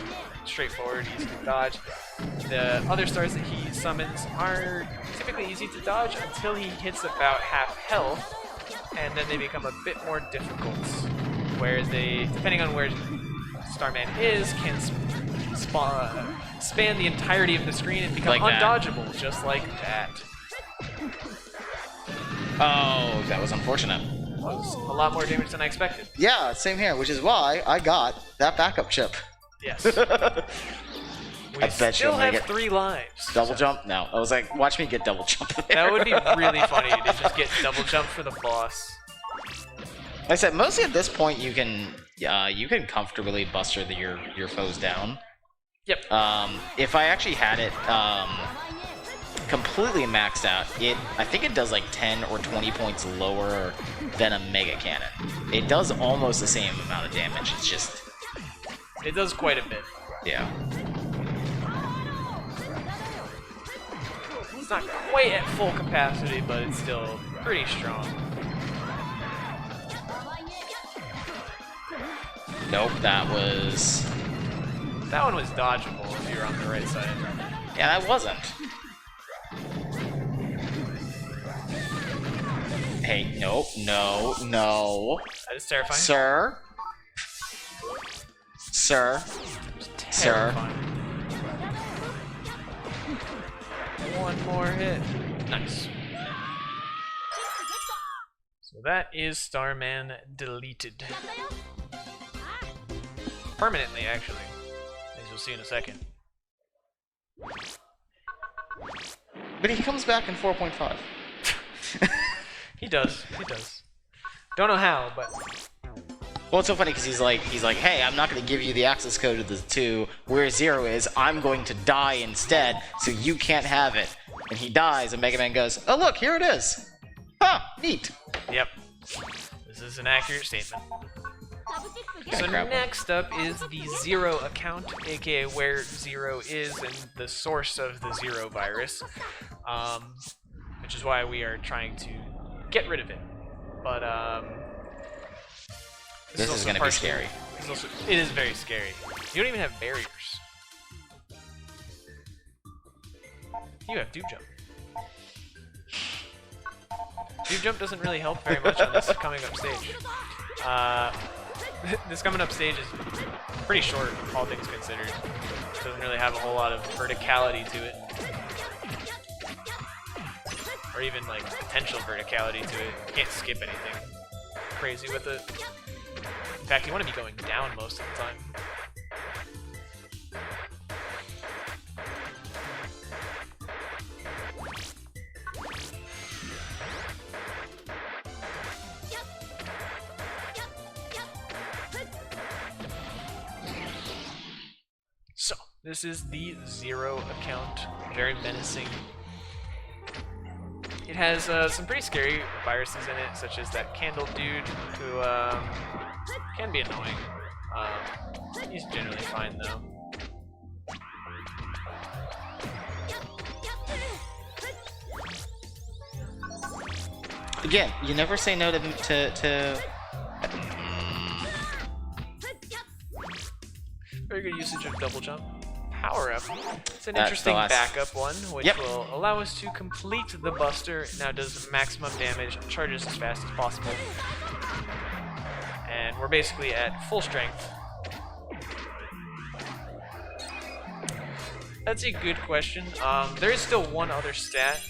straightforward, easy to dodge. The other stars that he summons are typically easy to dodge until he hits about half health, and then they become a bit more difficult. Whereas they, depending on where Starman is, can span the entirety of the screen and become Like that. undodgeable, just like that. Oh, that was unfortunate. That was a lot more damage than I expected. Yeah, same here, which is why I got that backup chip. Yes. I bet still you'll make have it. 3 lives. Double jump? No. I was like, watch me get double jump there. That would be really funny to just get double jump for the boss. Like I said, mostly at this point you can comfortably buster your foes down. Yep. If I actually had it completely maxed out, I think it does like 10 or 20 points lower than a Mega Cannon. It does almost the same amount of damage. It's just It does quite a bit. yeah. It's not quite at full capacity, but it's still pretty strong. Nope, that was That one was dodgeable if you were on the right side. yeah, that wasn't. Okay, no, no, no. That is terrifying. Sir. Sir. Terrifying. One more hit. Nice. So that is Starman deleted. Permanently, actually. As you'll see in a second. But he comes back in 4.5. He does. He does. Don't know how, but... Well, it's so funny because he's like, hey, I'm not going to give you the access code to where 0 is. I'm going to die instead, so you can't have it. And he dies, and Mega Man goes, oh, look, here it is. Huh, neat. Yep. This is an accurate statement. So grab one. next up is the 0 account, aka where 0 is and the source of the 0 virus, which is why we are trying to get rid of it. But this is going to be scary. It is very scary. You don't even have barriers. You have Dupe Jump. Dupe Jump doesn't really help very much on this coming up stage. This coming up stage is pretty short, all things considered. Doesn't really have a whole lot of verticality to it. Or even, like, potential verticality to it. You can't skip anything crazy with it. In fact, you want to be going down most of the time. So, this is the 0 account. Very menacing. It has some pretty scary viruses in it, such as that candle dude, who can be annoying. He's generally fine, though. Again, you never say no to Very good usage of double jump. Power up. It's an interesting backup one, which will allow us to complete the buster. It now does maximum damage, charges as fast as possible. And we're basically at full strength. That's a good question. There is still one other stat,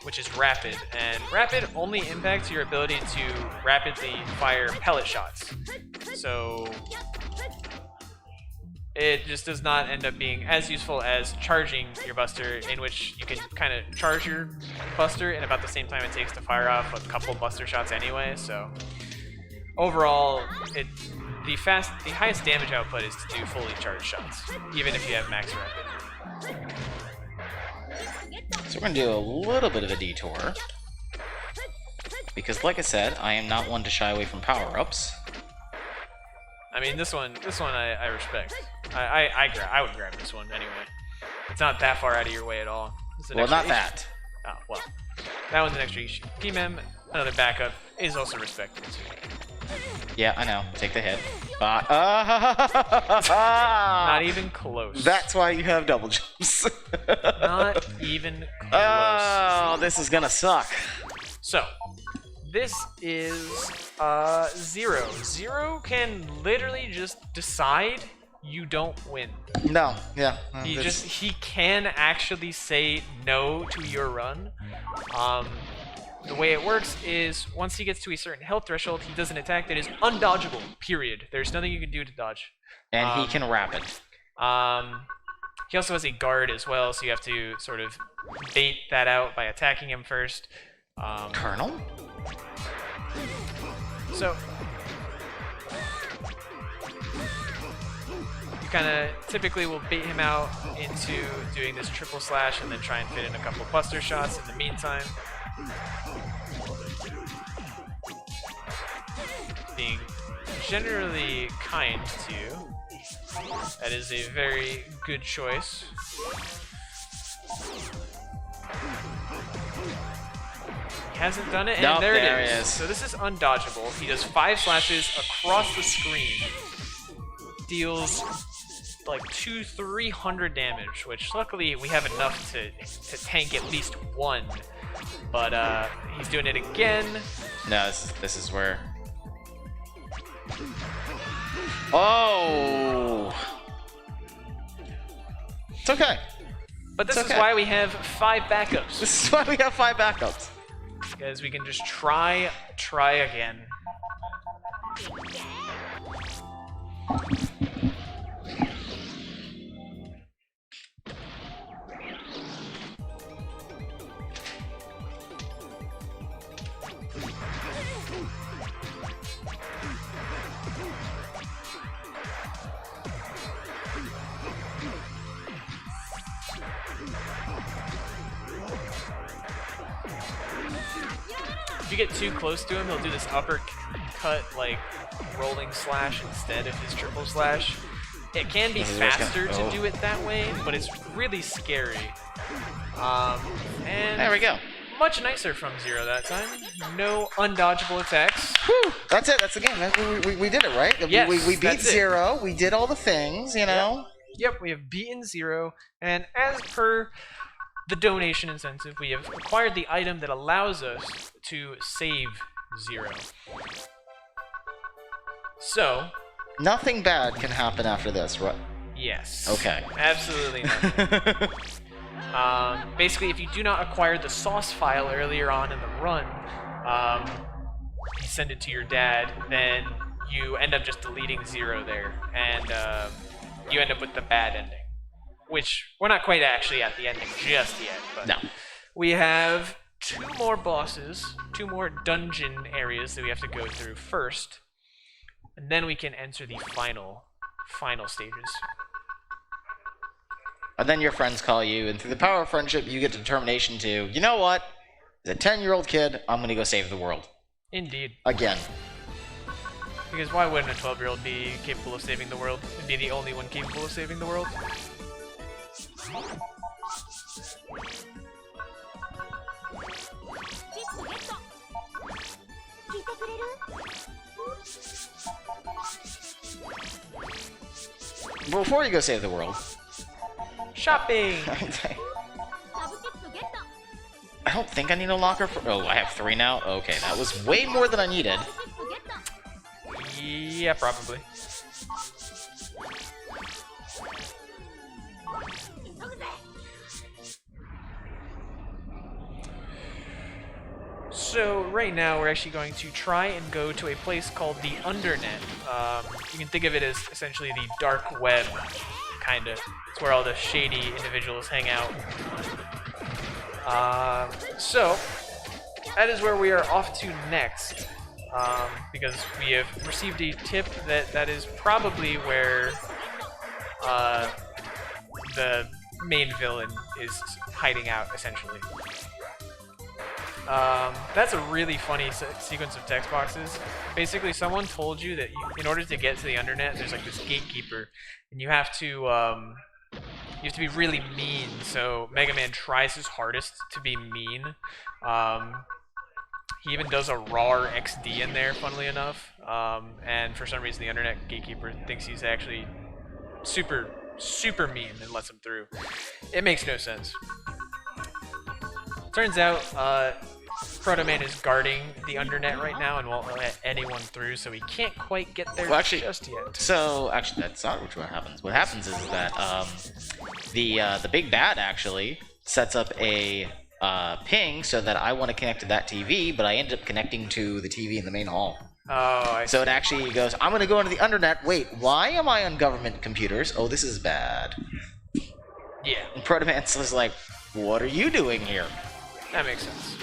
which is rapid. And rapid only impacts your ability to rapidly fire pellet shots. So it just does not end up being as useful as charging your buster, in which you can kind of charge your buster in about the same time it takes to fire off a couple buster shots anyway. So overall, the highest damage output is to do fully charged shots, even if you have max rapid. So we're going to do a little bit of a detour, because like I said, I am not one to shy away from power-ups. I mean, this one I respect. I would grab this one anyway. It's not that far out of your way at all. Well, not that. Oh, well. That one's an extra issue. P-Mem, another backup, is also respected too. Yeah, I know. Take the hit. Not even close. That's why you have double jumps. Not even close. Oh, this is gonna suck. So, this is 0. 0 can literally just decide you don't win. No, yeah. He can actually say no to your run. The way it works is once he gets to a certain health threshold, he does an attack that is undodgeable, period. There's nothing you can do to dodge. And he can rapid. He also has a guard as well, so you have to sort of bait that out by attacking him first. Colonel? So you kind of typically will bait him out into doing this triple slash and then try and fit in a couple buster shots in the meantime. Being generally kind to you. That is a very good choice. He hasn't done it, and nope, there it is. is. So this is undodgeable. He does 5 slashes across the screen. Deals like 200-300 damage, which luckily we have enough to tank at least one. but he's doing it again. No, this is where. Oh. It's okay. But this It's is okay. why we have 5 backups. This is why we have 5 backups. Because we can just try again. If you get too close to him, he'll do this uppercut, like, rolling slash instead of his triple slash. It can be This is what's faster gonna- to do it that way, but it's really scary. And There we go. much nicer from Zero that time. No undodgeable attacks. Whew, that's it. That's the game. We did it, right? Yes, we beat that's it. Zero. We did all the things, you know? Yep, we have beaten Zero, and as per the donation incentive, we have acquired the item that allows us to save Zero. So, Nothing bad can happen after this, right? yes. Okay. Absolutely nothing. Basically, if you do not acquire the sauce file earlier on in the run, you send it to your dad, then you end up just deleting Zero there, and you end up with the bad ending. Which, we're not quite actually at the ending just yet, but No. we have 2 more bosses, 2 more dungeon areas that we have to go through first, and then we can enter the final stages. And then your friends call you, and through the power of friendship, you get determination to, you know what? As a 10-year-old kid, I'm going to go save the world. Indeed. Again. Because why wouldn't a 12-year-old be capable of saving the world? And be the only one capable of saving the world? Before you go save the world, Shopping! I don't think I need a locker for... Oh, I have 3 now? Okay, that was way more than I needed. Yeah, probably. So right now we're actually going to try and go to a place called the Undernet. You can think of it as essentially the dark web, kind of. It's where all the shady individuals hang out. So that is where we are off to next, because we have received a tip that is probably where the main villain is hiding out, essentially. That's a really funny sequence of text boxes. Basically, someone told you that in order to get to the Undernet, there's like this gatekeeper, and you have to be really mean. So Mega Man tries his hardest to be mean. He even does a RAR XD in there, funnily enough. And for some reason, the Undernet gatekeeper thinks he's actually super mean and lets him through. It makes no sense. Turns out, Proto Man is guarding the Undernet right now and won't let anyone through, so he can't quite get there just yet. So, actually, that's not what happens. What happens is that the big bad actually sets up a ping so that I want to connect to that TV, but I end up connecting to the TV in the main hall. Oh, I see. So it actually goes, I'm going to go into the Undernet. Wait, why am I on government computers? Oh, this is bad. Yeah, And Proto Man is like, what are you doing here? that makes sense.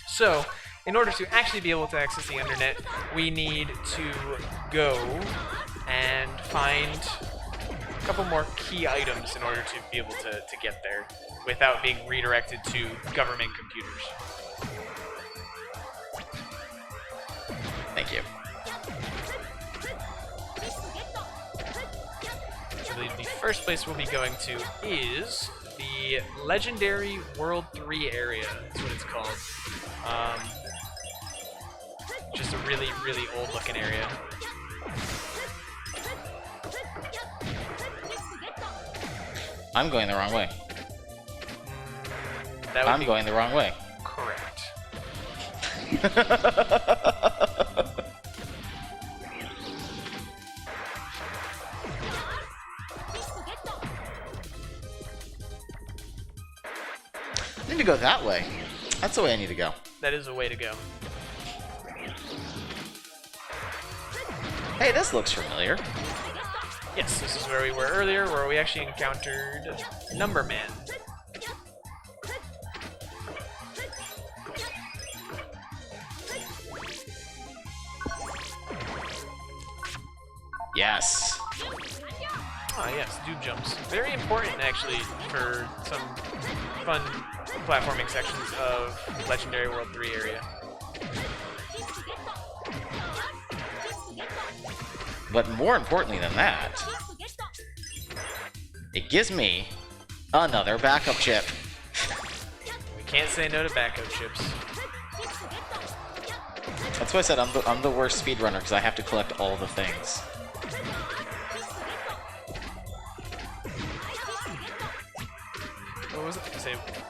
So, in order to actually be able to access the Undernet, we need to go and find a couple more key items in order to be able to get there without being redirected to government computers. Thank you. So the first place we'll be going to is the Legendary World 3 area. That's what it's called. Just a really old looking area. I'm going the wrong way. That would I'm be, going the wrong way. I need to go that way. That's the way I need to go. That is a way to go. Hey, this looks familiar. Yes, this is where we were earlier, where we actually encountered Number Man. Yes. Ah, yes, doob jumps. Very important, actually, for some fun platforming sections of Legendary World 3 area. But more importantly than that, it gives me another backup chip. We can't say no to backup chips. That's why I said I'm the worst speedrunner, because I have to collect all the things.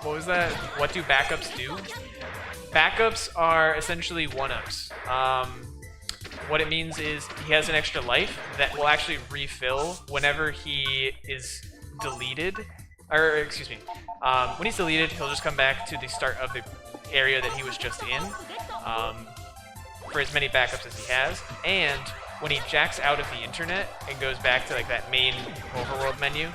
What was that? What do backups do? Backups are essentially one-ups. What it means is he has an extra life that will actually refill whenever he is deleted. Or, excuse me. When he's deleted, he'll just come back to the start of the area that he was just in for as many backups as he has. And when he jacks out of the internet and goes back to like that main overworld menu,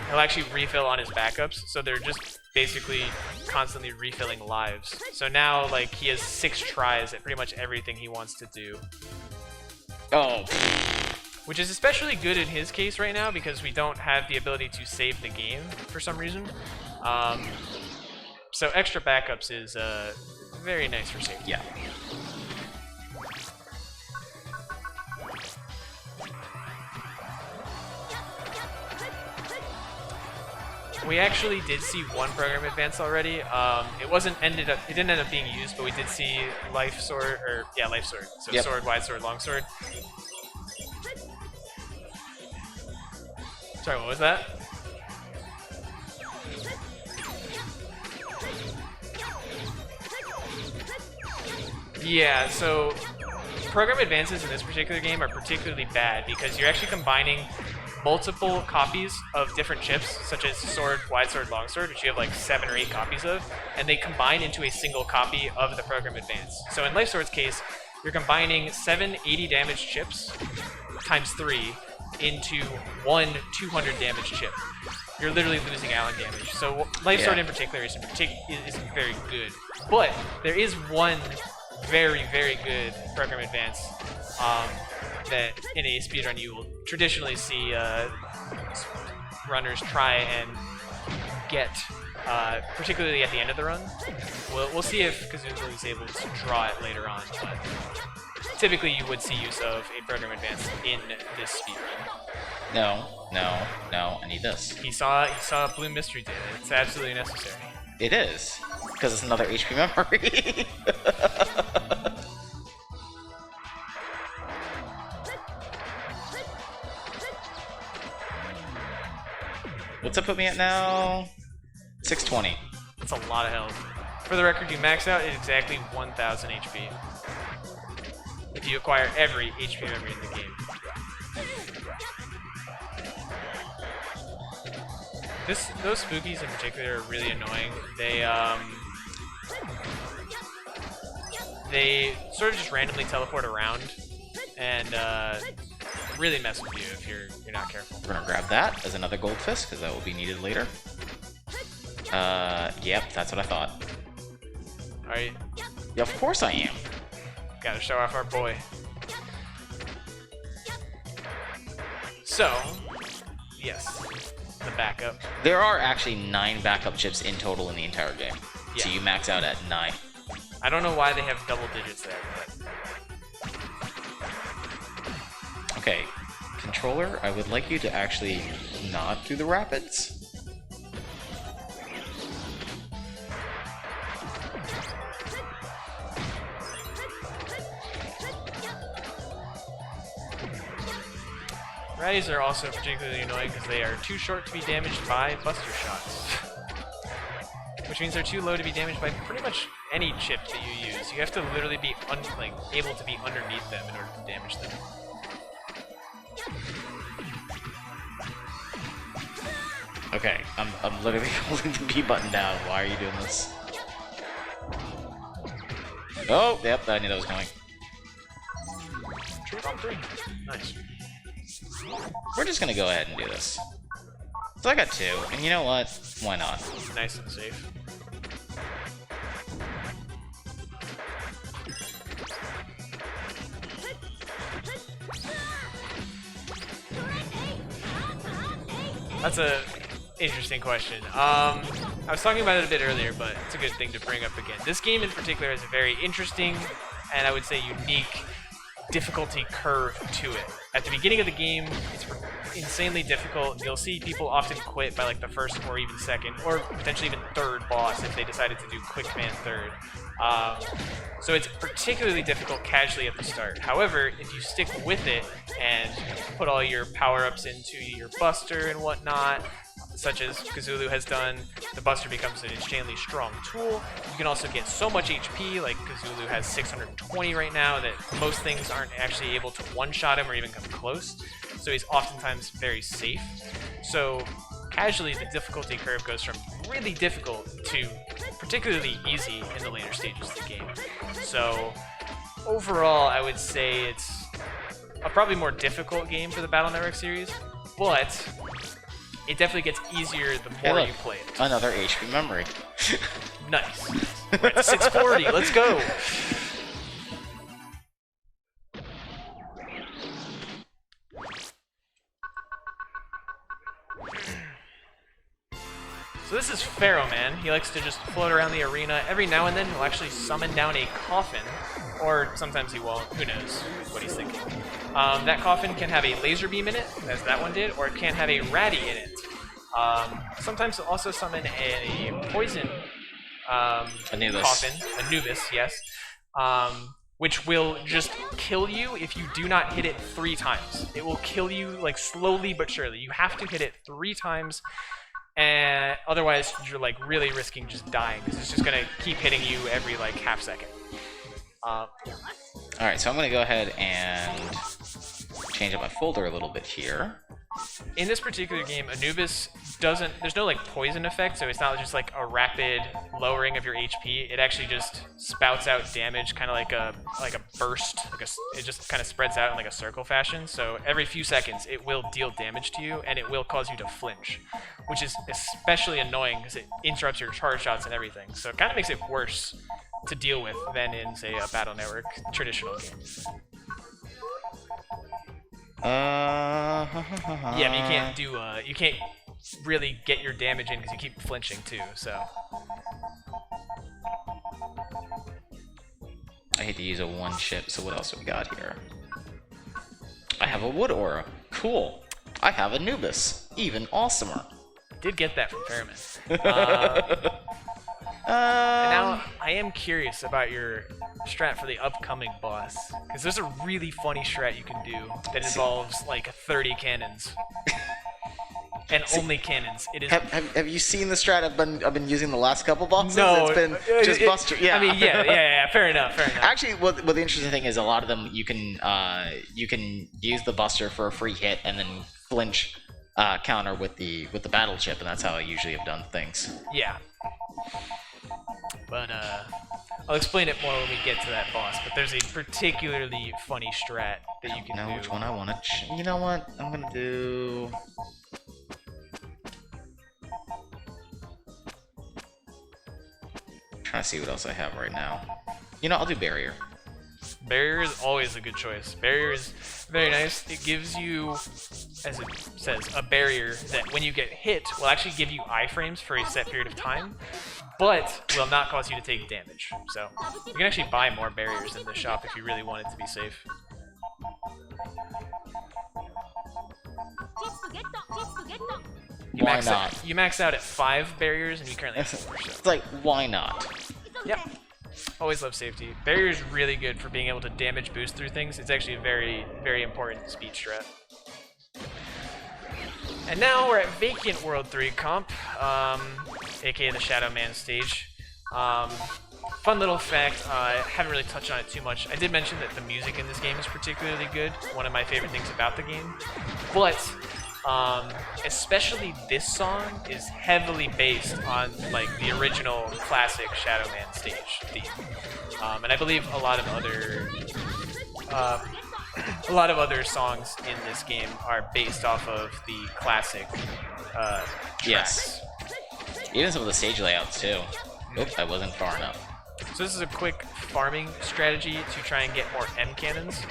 he'll actually refill on his backups. So they're just basically constantly refilling lives. So now like he has 6 tries at pretty much everything he wants to do. Oh. Which is especially good in his case right now because we don't have the ability to save the game for some reason. So extra backups is very nice for safety. Yeah. We actually did see one program advance already. It didn't end up being used, but we did see life sword, life sword. So yep. Sword, wide sword, long sword. Sorry, what was that? Yeah, so program advances in this particular game are particularly bad because you're actually combining multiple copies of different chips, such as sword, wide sword, long sword, which you have like 7 or 8 copies of, and they combine into a single copy of the program advance. So in life sword's case, you're combining 7 80 damage chips times 3 into one 200 damage chip. You're literally losing Allen damage. So life sword in particular isn't very good, but there is one very, very good program advance that in a speedrun you will traditionally see runners try and get, particularly at the end of the run. We'll see if Kazooaloo is able to draw it later on, but typically you would see use of a program advance in this speedrun. No, I need this. He saw Blue Mystery did it. It's absolutely necessary. It is, because it's another HP memory. What's that put me at now? 620. That's a lot of health. For the record, you max out at exactly 1,000 HP. If you acquire every HP memory in the game. Those spookies in particular are really annoying. They sort of just randomly teleport around and really mess with you if you're not careful. We're gonna grab that as another goldfish because that will be needed later. Yep, that's what I thought. Are you? Yeah, of course I am. Gotta show off our boy. So, yes, the backup. There are actually 9 backup chips in total in the entire game. Yeah. So you max out at 9. I don't know why they have double digits there, but... Okay, controller, I would like you to actually not do the rapids. Ratties are also particularly annoying because they are too short to be damaged by Buster Shots. Which means they're too low to be damaged by pretty much any chip that you use, you have to literally be able to be underneath them in order to damage them. Okay, I'm literally holding the B button down. Why are you doing this? Oh, yep, I knew that was coming. Nice. We're just gonna go ahead and do this. So I got 2, and you know what? Why not? Nice and safe. That's a interesting question. I was talking about it a bit earlier, but it's a good thing to bring up again. This game in particular has a very interesting and I would say unique difficulty curve to it. At the beginning of the game, it's insanely difficult. You'll see people often quit by like the first or even second, or potentially even third boss if they decided to do quick man third. So it's particularly difficult casually at the start. However, if you stick with it and put all your power-ups into your Buster and whatnot, such as Kazooaloo has done, the Buster becomes an insanely strong tool. You can also get so much HP, like Kazooaloo has 620 right now, that most things aren't actually able to one-shot him or even come close. So he's oftentimes very safe. So casually, the difficulty curve goes from really difficult to particularly easy in the later stages of the game. So overall, I would say it's a probably more difficult game for the Battle Network series, but it definitely gets easier the more you play it. Another HP memory. Nice. We're at 640. Let's go. So this is Pharaoh Man. He likes to just float around the arena. Every now and then he'll actually summon down a coffin, or sometimes he won't. Who knows what he's thinking. That coffin can have a laser beam in it, as that one did, or it can have a ratty in it. Sometimes he'll also summon a poison Anubis. coffin, Anubis, yes, which will just kill you if you do not hit it 3 times. It will kill you like slowly but surely. You have to hit it 3 times. And otherwise, you're like really risking just dying because it's just gonna keep hitting you every like half second. All right, so I'm gonna go ahead and change up my folder a little bit here. In this particular game, Anubis doesn't. There's no like poison effect, so it's not just like a rapid lowering of your HP. It actually just spouts out damage, kind of like a burst. It just kind of spreads out in like a circle fashion. So every few seconds, it will deal damage to you, and it will cause you to flinch, which is especially annoying because it interrupts your charge shots and everything. So it kind of makes it worse to deal with than in, say, a Battle Network traditional game. Yeah, but you can't really get your damage in because you keep flinching too, so. I hate to use a one chip, so what else do we got here? I have a wood aura. Cool. I have Anubis. Even awesomer. Did get that from Fairman. And now I am curious about your strat for the upcoming boss, because there's a really funny strat you can do that involves like 30 cannons. And only cannons. It is. Have you seen the strat I've been using the last couple bosses? No, it's been just Buster. Yeah. I mean, yeah. Fair enough. Actually, what the interesting thing is, a lot of them you can use the Buster for a free hit and then flinch counter with the battle chip, and that's how I usually have done things. Yeah. But I'll explain it more when we get to that boss. But there's a particularly funny strat that you can do. Which one I want to. You know what? I'm gonna do. Trying to see what else I have right now. You know, I'll do barrier. Barrier is always a good choice. Barrier is very nice. It gives you, as it says, a barrier that when you get hit will actually give you iframes for a set period of time, but will not cause you to take damage. So you can actually buy more barriers in the shop if you really want it to be safe. Why not? You max out at 5 barriers, and you currently have 4. So. It's like, why not? Yep. Always love safety. Barrier is really good for being able to damage boost through things. It's actually a very, very important speed strat. And now we're at Vacant World 3 comp, aka the Shadow Man stage. Fun little fact, I haven't really touched on it too much. I did mention that the music in this game is particularly good, one of my favorite things about the game. But especially this song is heavily based on like the original classic Shadow Man stage theme. And I believe a lot of other songs in this game are based off of the classic tracks. Yes. Even some of the stage layouts too. Oop, I wasn't far enough. So this is a quick farming strategy to try and get more M cannons.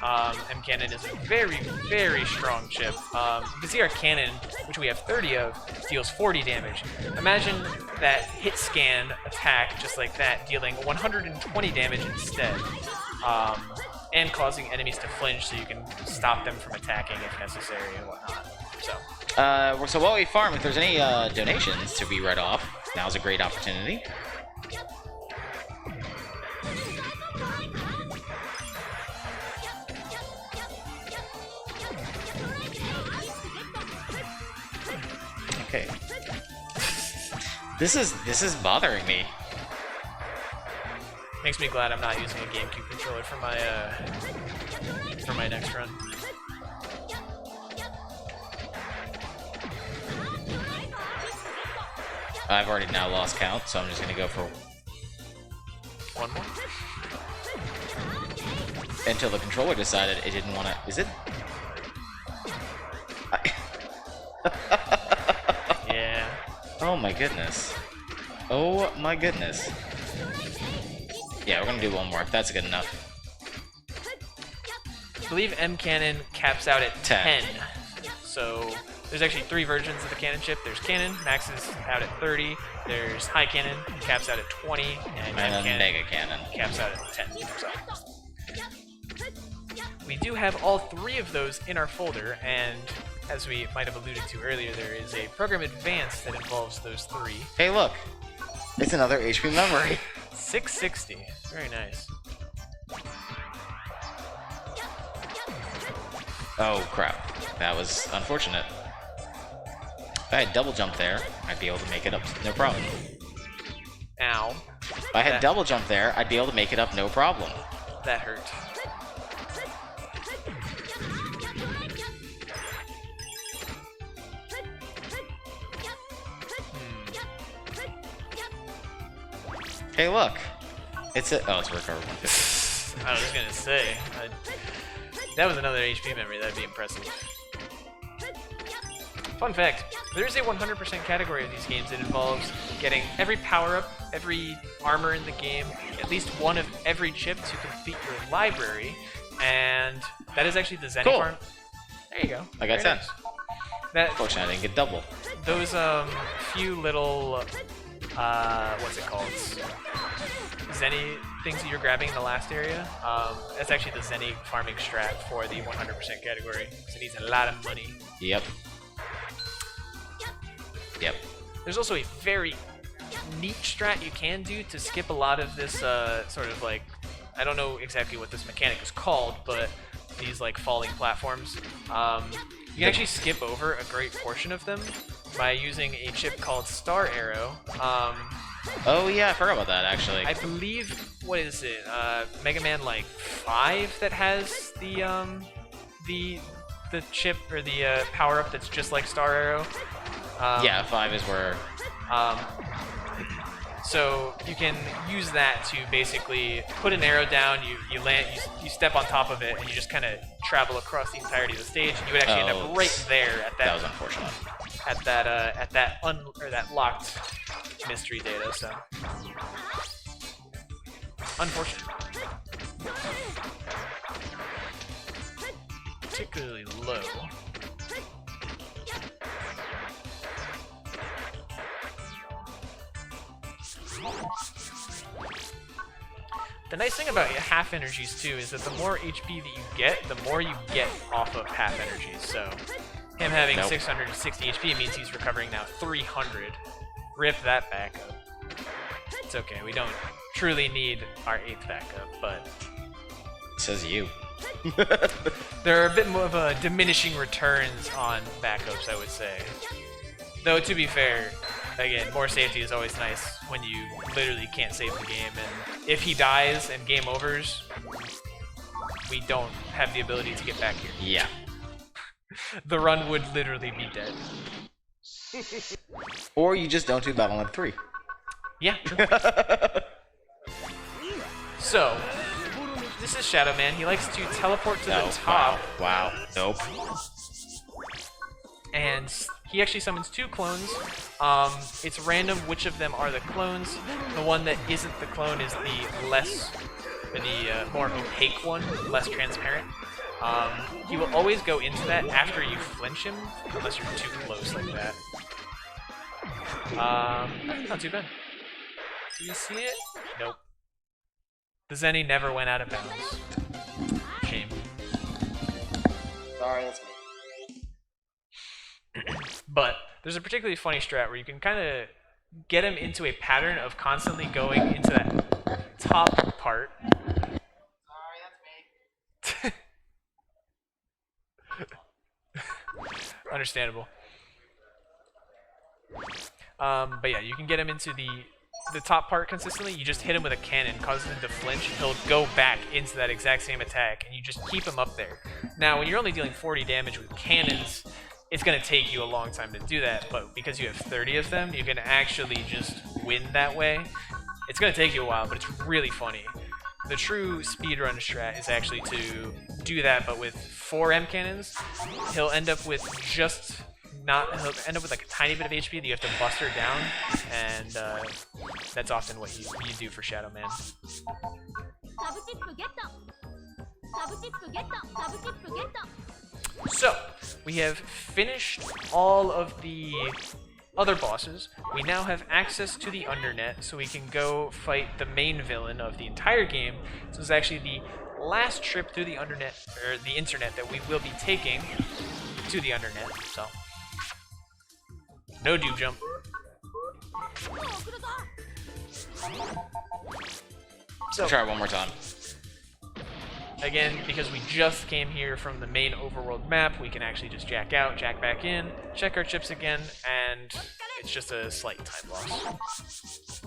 M cannon is a very, very strong chip. You can see our cannon, which we have 30 of, deals 40 damage. Imagine that hit scan attack just like that, dealing 120 damage instead, and causing enemies to flinch so you can stop them from attacking if necessary and whatnot. So while we farm, if there's any donations to be read off, now's a great opportunity. Okay. This is bothering me. Makes me glad I'm not using a GameCube controller for my next run. I've already now lost count, so I'm just gonna go for one more. Until the controller decided it didn't want to. Is it? Yeah. Oh my goodness. Oh my goodness. Yeah, we're gonna do one more if that's good enough. I believe M cannon caps out at 10. So there's actually 3 versions of the cannon chip. There's cannon, maxes out at 30. There's high cannon, caps out at 20, and M cannon, mega cannon caps out at 10. So we do have all 3 of those in our folder, and as we might have alluded to earlier, there is a program advanced that involves those 3. Hey, look, it's another HP memory. 660, very nice. Oh crap, that was unfortunate. If I had double jump there, I'd be able to make it up, no problem. Ow. If I had double jump there, I'd be able to make it up, no problem. That hurt. Hey, look, it's a recover 150. I was gonna say, that was another HP memory. That'd be impressive. Fun fact, there's a 100% category of these games that involves getting every power-up, every armor in the game, at least one of every chip to complete your library, and that is actually the Zenny Cool. farm. There you go. I got Very 10. nice. That, Fortunately, I didn't get double. those few little, what's it called? Zenny things that you're grabbing in the last area, that's actually the Zenny farming strat for the 100% category. So it needs a lot of money. Yep. Yep. There's also a very neat strat you can do to skip a lot of this sort of like, I don't know exactly what this mechanic is called, but these like falling platforms. You can actually skip over a great portion of them by using a chip called Star Arrow. Oh yeah, I forgot about that actually. I believe, what is it? Mega Man like 5 that has the chip or the power up that's just like Star Arrow. Yeah, 5 is where. So you can use that to basically put an arrow down. You land, you step on top of it, and you just kind of travel across the entirety of the stage. And you would actually end up right there at that. That was unfortunate. At that locked mystery data. So unfortunate. Particularly low. The nice thing about half energies too is that the more HP that you get, the more you get off of half energies. So him having 660 HP means he's recovering now 300. Rip that backup. It's okay, we don't truly need our 8th backup, but Says you. there are a bit more of a diminishing returns on backups, I would say. Though to be fair, again, more safety is always nice when you literally can't save the game. And if he dies and game overs, we don't have the ability to get back here. Yeah. The run would literally be dead. Or you just don't do Battle Net 3. Yeah, true. So, this is Shadow Man. He likes to teleport to the top. Wow. Nope. And he actually summons 2 clones. It's random which of them are the clones. The one that isn't the clone is the more opaque one, less transparent. He will always go into that after you flinch him, unless you're too close like that. Not too bad. Do you see it? Nope. The Zenny never went out of bounds. Shame. Sorry, that's me. But there's a particularly funny strat where you can kind of get him into a pattern of constantly going into that top part. Sorry, that's me. Understandable. But yeah, you can get him into the top part consistently. You just hit him with a cannon, causes him to flinch. He'll go back into that exact same attack, and you just keep him up there. Now, when you're only dealing 40 damage with cannons, it's going to take you a long time to do that, but because you have 30 of them, you can actually just win that way. It's going to take you a while, but it's really funny. The true speedrun strat is actually to do that, but with 4 M cannons. He'll end up with he'll end up with like a tiny bit of HP that you have to buster down, and that's often what you do for Shadow Man. So, we have finished all of the other bosses. We now have access to the Undernet, so we can go fight the main villain of the entire game. This is actually the last trip through the Undernet, or the internet, that we will be taking to the Undernet, so. No dupe jump. So, Try it one more time. again, because we just came here from the main overworld map, we can actually just jack out, jack back in, check our chips again, and it's just a slight time loss.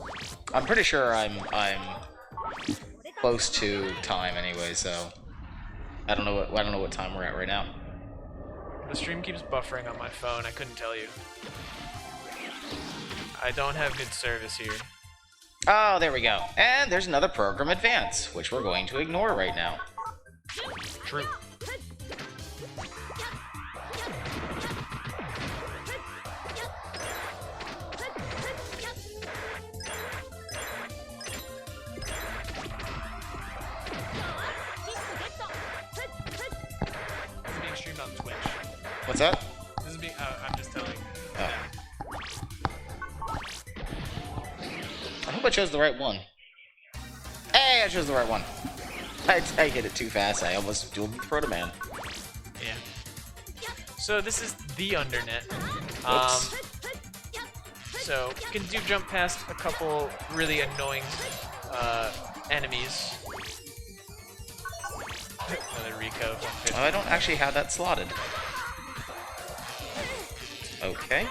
I'm pretty sure I'm close to time anyway, so I don't know what time we're at right now. The stream keeps buffering on my phone, I couldn't tell you. I don't have good service here. Oh, there we go. And there's another program advance, which we're going to ignore right now. True. This is being streamed on Twitch. What's that? This is being. I'm just telling. Oh. I hope I chose the right one. Hey, I chose the right one. I hit it too fast. I almost dueled Proto Man. Yeah. So this is the Undernet. Whoops. So you can do jump past a couple really annoying enemies. Another Rico of 150. Oh, I don't actually have that slotted. Okay.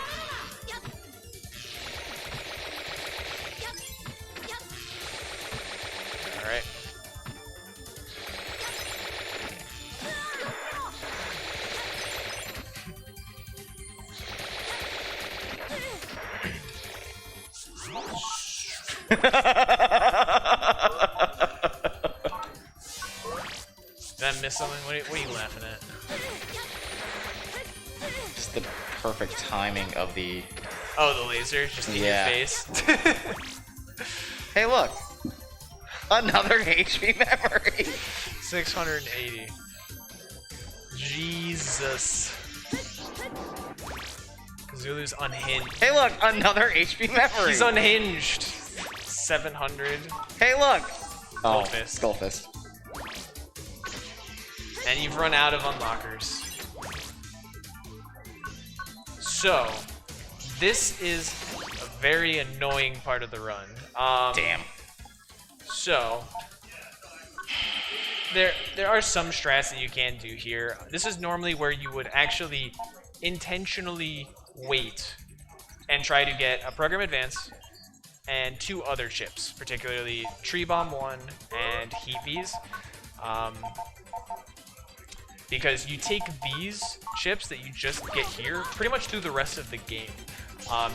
Alright. Did I miss something? What are you laughing at? Just the perfect timing of the... Oh, the laser just in Yeah. your face. Hey, look. Another HP memory. 680. Jesus. Kazooaloo's unhinged. Hey, look. Another HP memory. He's unhinged. 700. Hey, look. Oh, Skullfist. Skullfist. And you've run out of unlockers. So, this is a very annoying part of the run. Damn. So, there are some strats that you can do here. This is normally where you would actually intentionally wait and try to get a program advance and 2 other chips, particularly Tree Bomb 1 and Heat Bees. Because you take these chips that you just get here pretty much through the rest of the game.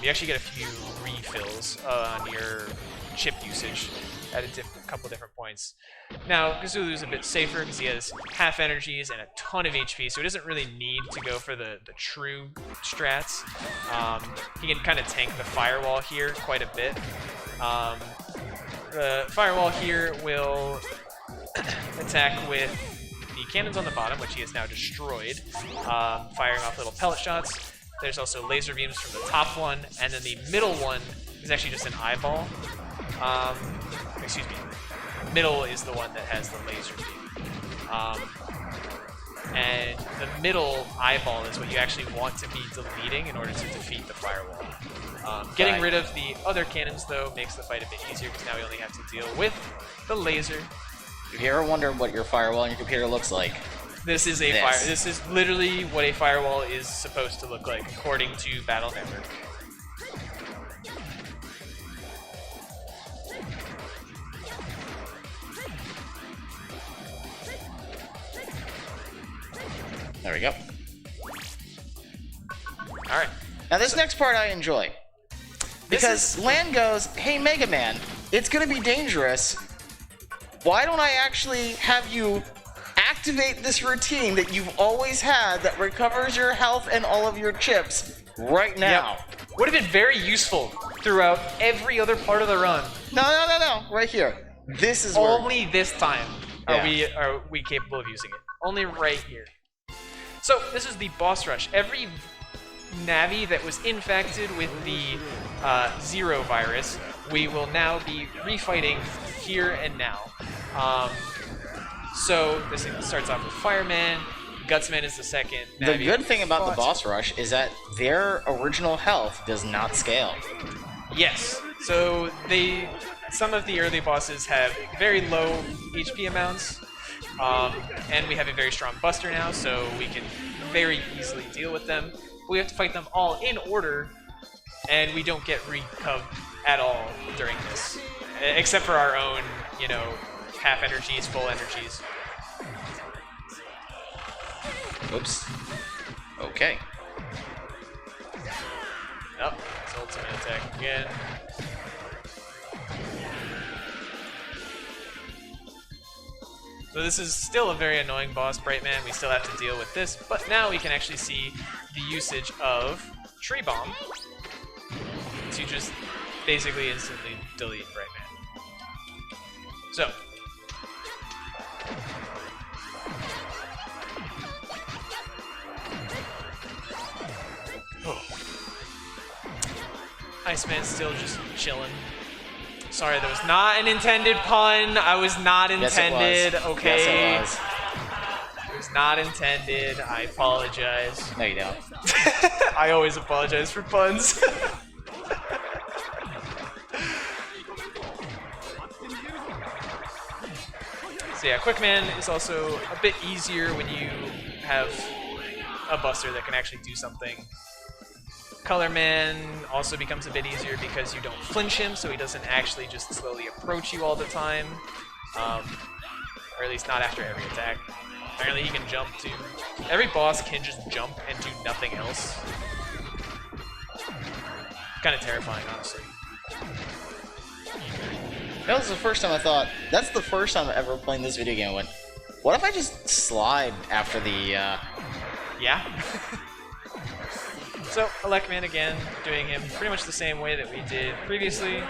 You actually get a few refills on your chip usage at a couple different points. Now, Kazooaloo is a bit safer because he has half energies and a ton of HP, so he doesn't really need to go for the true strats. He can kind of tank the firewall here quite a bit. The firewall here will attack with the cannons on the bottom, which he has now destroyed, firing off little pellet shots. There's also laser beams from the top one, and then the middle one is actually just an eyeball. Excuse me. Middle is the one that has the laser beam. And the middle eyeball is what you actually want to be deleting in order to defeat the firewall. Getting rid of the other cannons, though, makes the fight a bit easier because now we only have to deal with the laser. If you ever wonder what your firewall on your computer looks like, this is a fire. This is literally what a firewall is supposed to look like, according to Battle Network. There we go. All right. Now this next part I enjoy. Because Lan goes, hey Mega Man, it's gonna be dangerous. Why don't I actually have you activate this routine that you've always had that recovers your health and all of your chips right now? Yep. Would have been very useful throughout every other part of the run. No. Right here. This is only this time are Yeah. we capable of using it. Only right here. So this is the boss rush. Every Navi that was infected with the Zero virus, we will now be refighting here and now. So this starts off with Fireman. Gutsman is the second Navi. The good thing about the boss rush is that their original health does not scale. Yes. So some of the early bosses have very low HP amounts. And we have a very strong Buster now, so we can very easily deal with them. We have to fight them all in order, and we don't get recubbed at all during this, except for our own, half energies, full energies. Oops. Okay. Oh, it's ultimate attack again. So this is still a very annoying boss, Brightman. We still have to deal with this, but now we can actually see the usage of Tree Bomb to just basically instantly delete Brightman. So. Oh. Iceman's still just chilling. Sorry, that was not an intended pun. I was not intended. Yes, it was. Okay. Yes, It was not intended. I apologize. No, you don't. I always apologize for puns. So yeah, Quickman is also a bit easier when you have a Buster that can actually do something. Colorman also becomes a bit easier because you don't flinch him, so he doesn't actually just slowly approach you all the time. Or at least not after every attack. Apparently he can jump too. Every boss can just jump and do nothing else. Kind of terrifying, honestly. That was the first time I thought, that's the first time I ever playing this video game. I went, what if I just slide after the, Yeah. So, Electman again, doing him pretty much the same way that we did previously.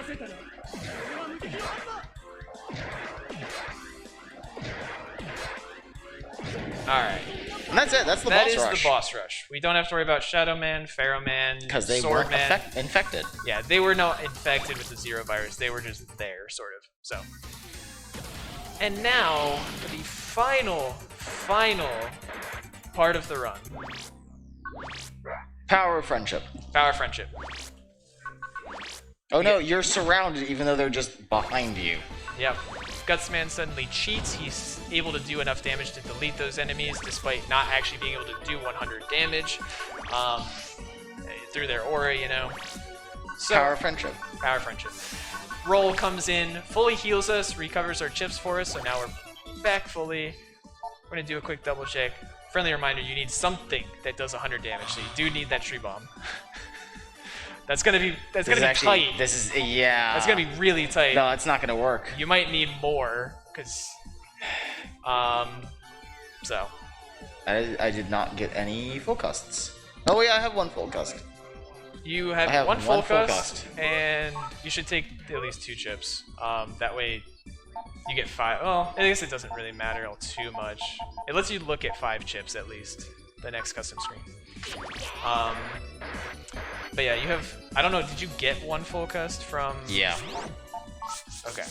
Alright. And that's it, that's the boss rush. That is the boss rush. We don't have to worry about Shadow Man, Pharaoh Man, Because they weren't Swordman. infected. Yeah, they were not infected with the Zero virus. They were just there, sort of. So. And now, the final part of the run. Power of friendship. Power of friendship. Oh no, you're surrounded even though they're just behind you. Yep. Gutsman suddenly cheats. He's able to do enough damage to delete those enemies despite not actually being able to do 100 damage through their aura, So, Power of friendship. Power of friendship. Roll comes in, fully heals us, recovers our chips for us, so now we're back fully. We're gonna do a quick double check. Friendly reminder, you need something that does 100 damage, so you do need that tree bomb. That's gonna be tight. This is, yeah. That's gonna be really tight. No, it's not gonna work. You might need more, because, so. I did not get any full costs. Oh yeah, I have one full cost. You have one full cost, and you should take at least 2 chips. That way, you get 5. Well, I guess it doesn't really matter all too much. It lets you look at 5 chips at least. The next custom screen. But yeah, you have. I don't know. Did you get 1 full cost from? Yeah. Okay.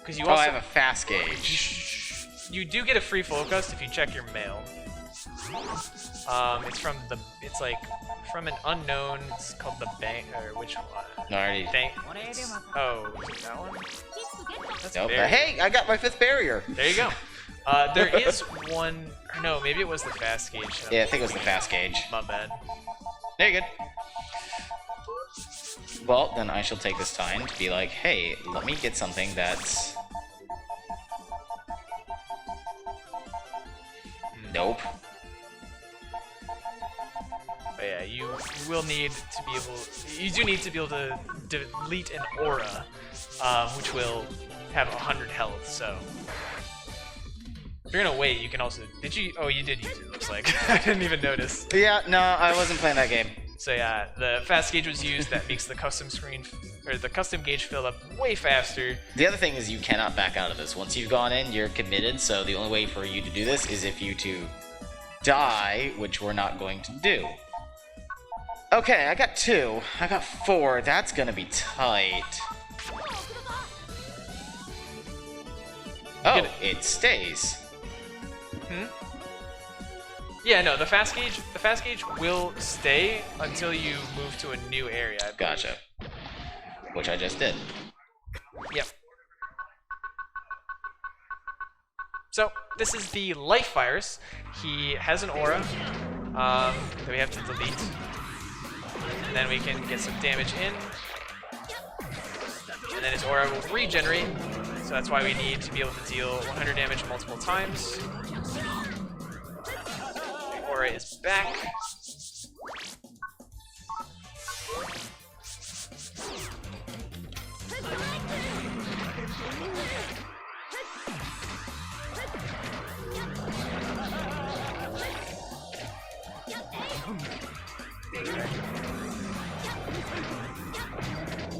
Because you also. I have a fast gauge. You do get a free full cost if you check your mail. It's from the. It's like from an unknown. It's called the bank or which one? No, I already. Bank. Oh, is it that one? That's Nope. barrier. Hey, I got my 5th barrier. There you go. There is one. Or no, maybe it was the fast gauge. Yeah, I think it was the fast gauge. My bad. There you go. Well, then I shall take this time to be like, hey, let me get something that's. Nope. But yeah, you will need to be able. You do need to be able to delete an aura, which will have 100 health. So if you're gonna wait, you can also. Did you? Oh, you did use it. Looks like I didn't even notice. Yeah, no, I wasn't playing that game. So yeah, the fast gauge was used. That makes the custom screen or the custom gauge fill up way faster. The other thing is you cannot back out of this. Once you've gone in, you're committed. So the only way for you to do this is if you to die, which we're not going to do. Okay, I got 2. I got 4. That's gonna be tight. Oh, it stays. Yeah, no, the fast gauge will stay until you move to a new area. I believe. Gotcha. Which I just did. Yep. So this is the life virus. He has an aura that we have to delete, and then we can get some damage in, and then his aura will regenerate. So that's why we need to be able to deal 100 damage multiple times. The aura is back.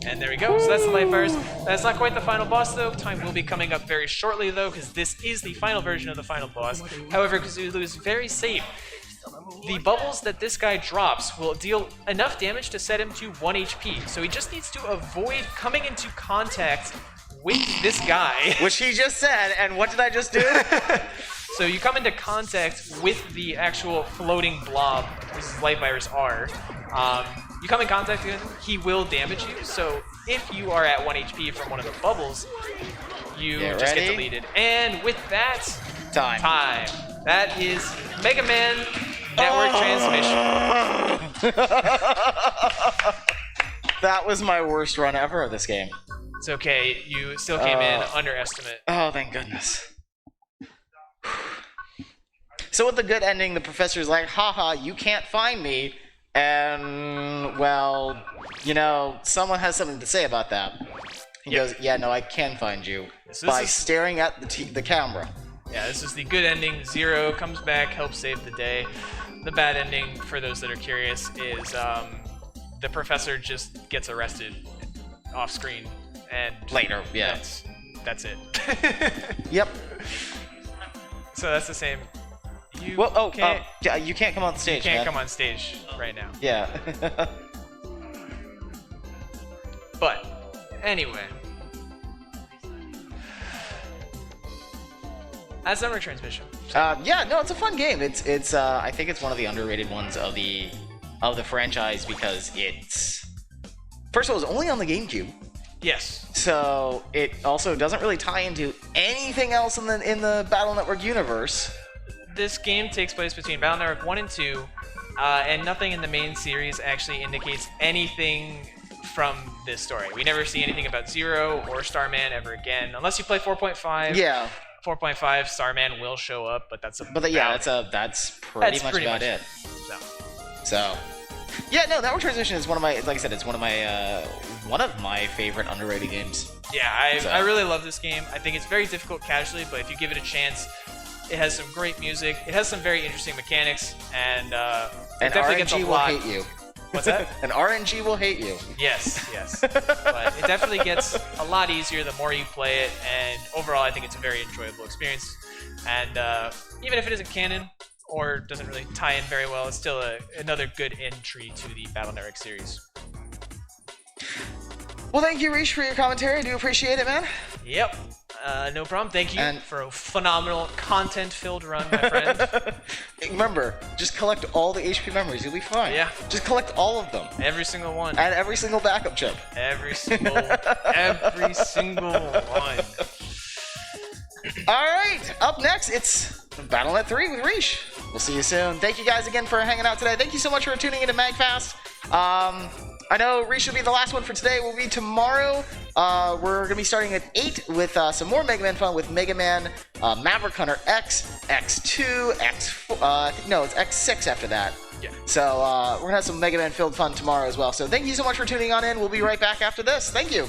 And there we go, so that's the life virus. That's not quite the final boss though. Time will be coming up very shortly though, because this is the final version of the final boss. However, Kazooaloo is very safe. The bubbles that this guy drops will deal enough damage to set him to 1 HP, so he just needs to avoid coming into contact with this guy. Which he just said, and what did I just do? So you come into contact with the actual floating blob, which is life virus R. You come in contact with him, he will damage you, so if you are at 1 HP from one of the bubbles, you just get deleted. And with that, time. That is Mega Man Network Transmission. That was my worst run ever of this game. It's okay, you still came in under estimate. Oh, thank goodness. So with the good ending, the professor's like, haha, you can't find me. And, well, you know, someone has something to say about that. He goes, yeah, no, I can find you by staring at the camera. Yeah, this is the good ending. Zero comes back, helps save the day. The bad ending, for those that are curious, is the professor just gets arrested off screen. And later, yeah. That's it. Yep. So that's the same. You you can't come on stage. You can't come on stage right now. Yeah. But anyway, that's Network Transmission. Yeah, no, it's a fun game. It's I think it's one of the underrated ones of the franchise because it's first of all, it's only on the GameCube. Yes. So it also doesn't really tie into anything else in the Battle Network universe. This game takes place between Battle Network 1 and 2, and nothing in the main series actually indicates anything from this story. We never see anything about Zero or Starman ever again, unless you play 4.5. Yeah. 4.5, Starman will show up, but that's But yeah, that's pretty much about it. So, yeah, no, Network Transmission is one of my, like I said, it's one of my favorite underrated games. Yeah, I really love this game. I think it's very difficult casually, but if you give it a chance, it has some great music. It has some very interesting mechanics, and it definitely gets a lot. RNG will hate you. What's that? And RNG will hate you. Yes. But it definitely gets a lot easier the more you play it, and overall I think it's a very enjoyable experience. And even if it isn't canon, or doesn't really tie in very well, it's still another good entry to the Battle Network series. Well, thank you, Reach, for your commentary. I do appreciate it, man. Yep. No problem. Thank you for a phenomenal content-filled run, my friend. Remember, just collect all the HP memories. You'll be fine. Yeah. Just collect all of them. Every single one. And every single backup chip. Every single one. All right. Up next, it's Battle.net 3 with Reach. We'll see you soon. Thank you guys again for hanging out today. Thank you so much for tuning into MAGFast. I know Reach will be the last one for today. We'll be tomorrow. We're going to be starting at 8 with some more Mega Man fun with Mega Man Maverick Hunter X, X2, X4. No, it's X6 after that. Yeah. So we're going to have some Mega Man filled fun tomorrow as well. So thank you so much for tuning on in. We'll be right back after this. Thank you.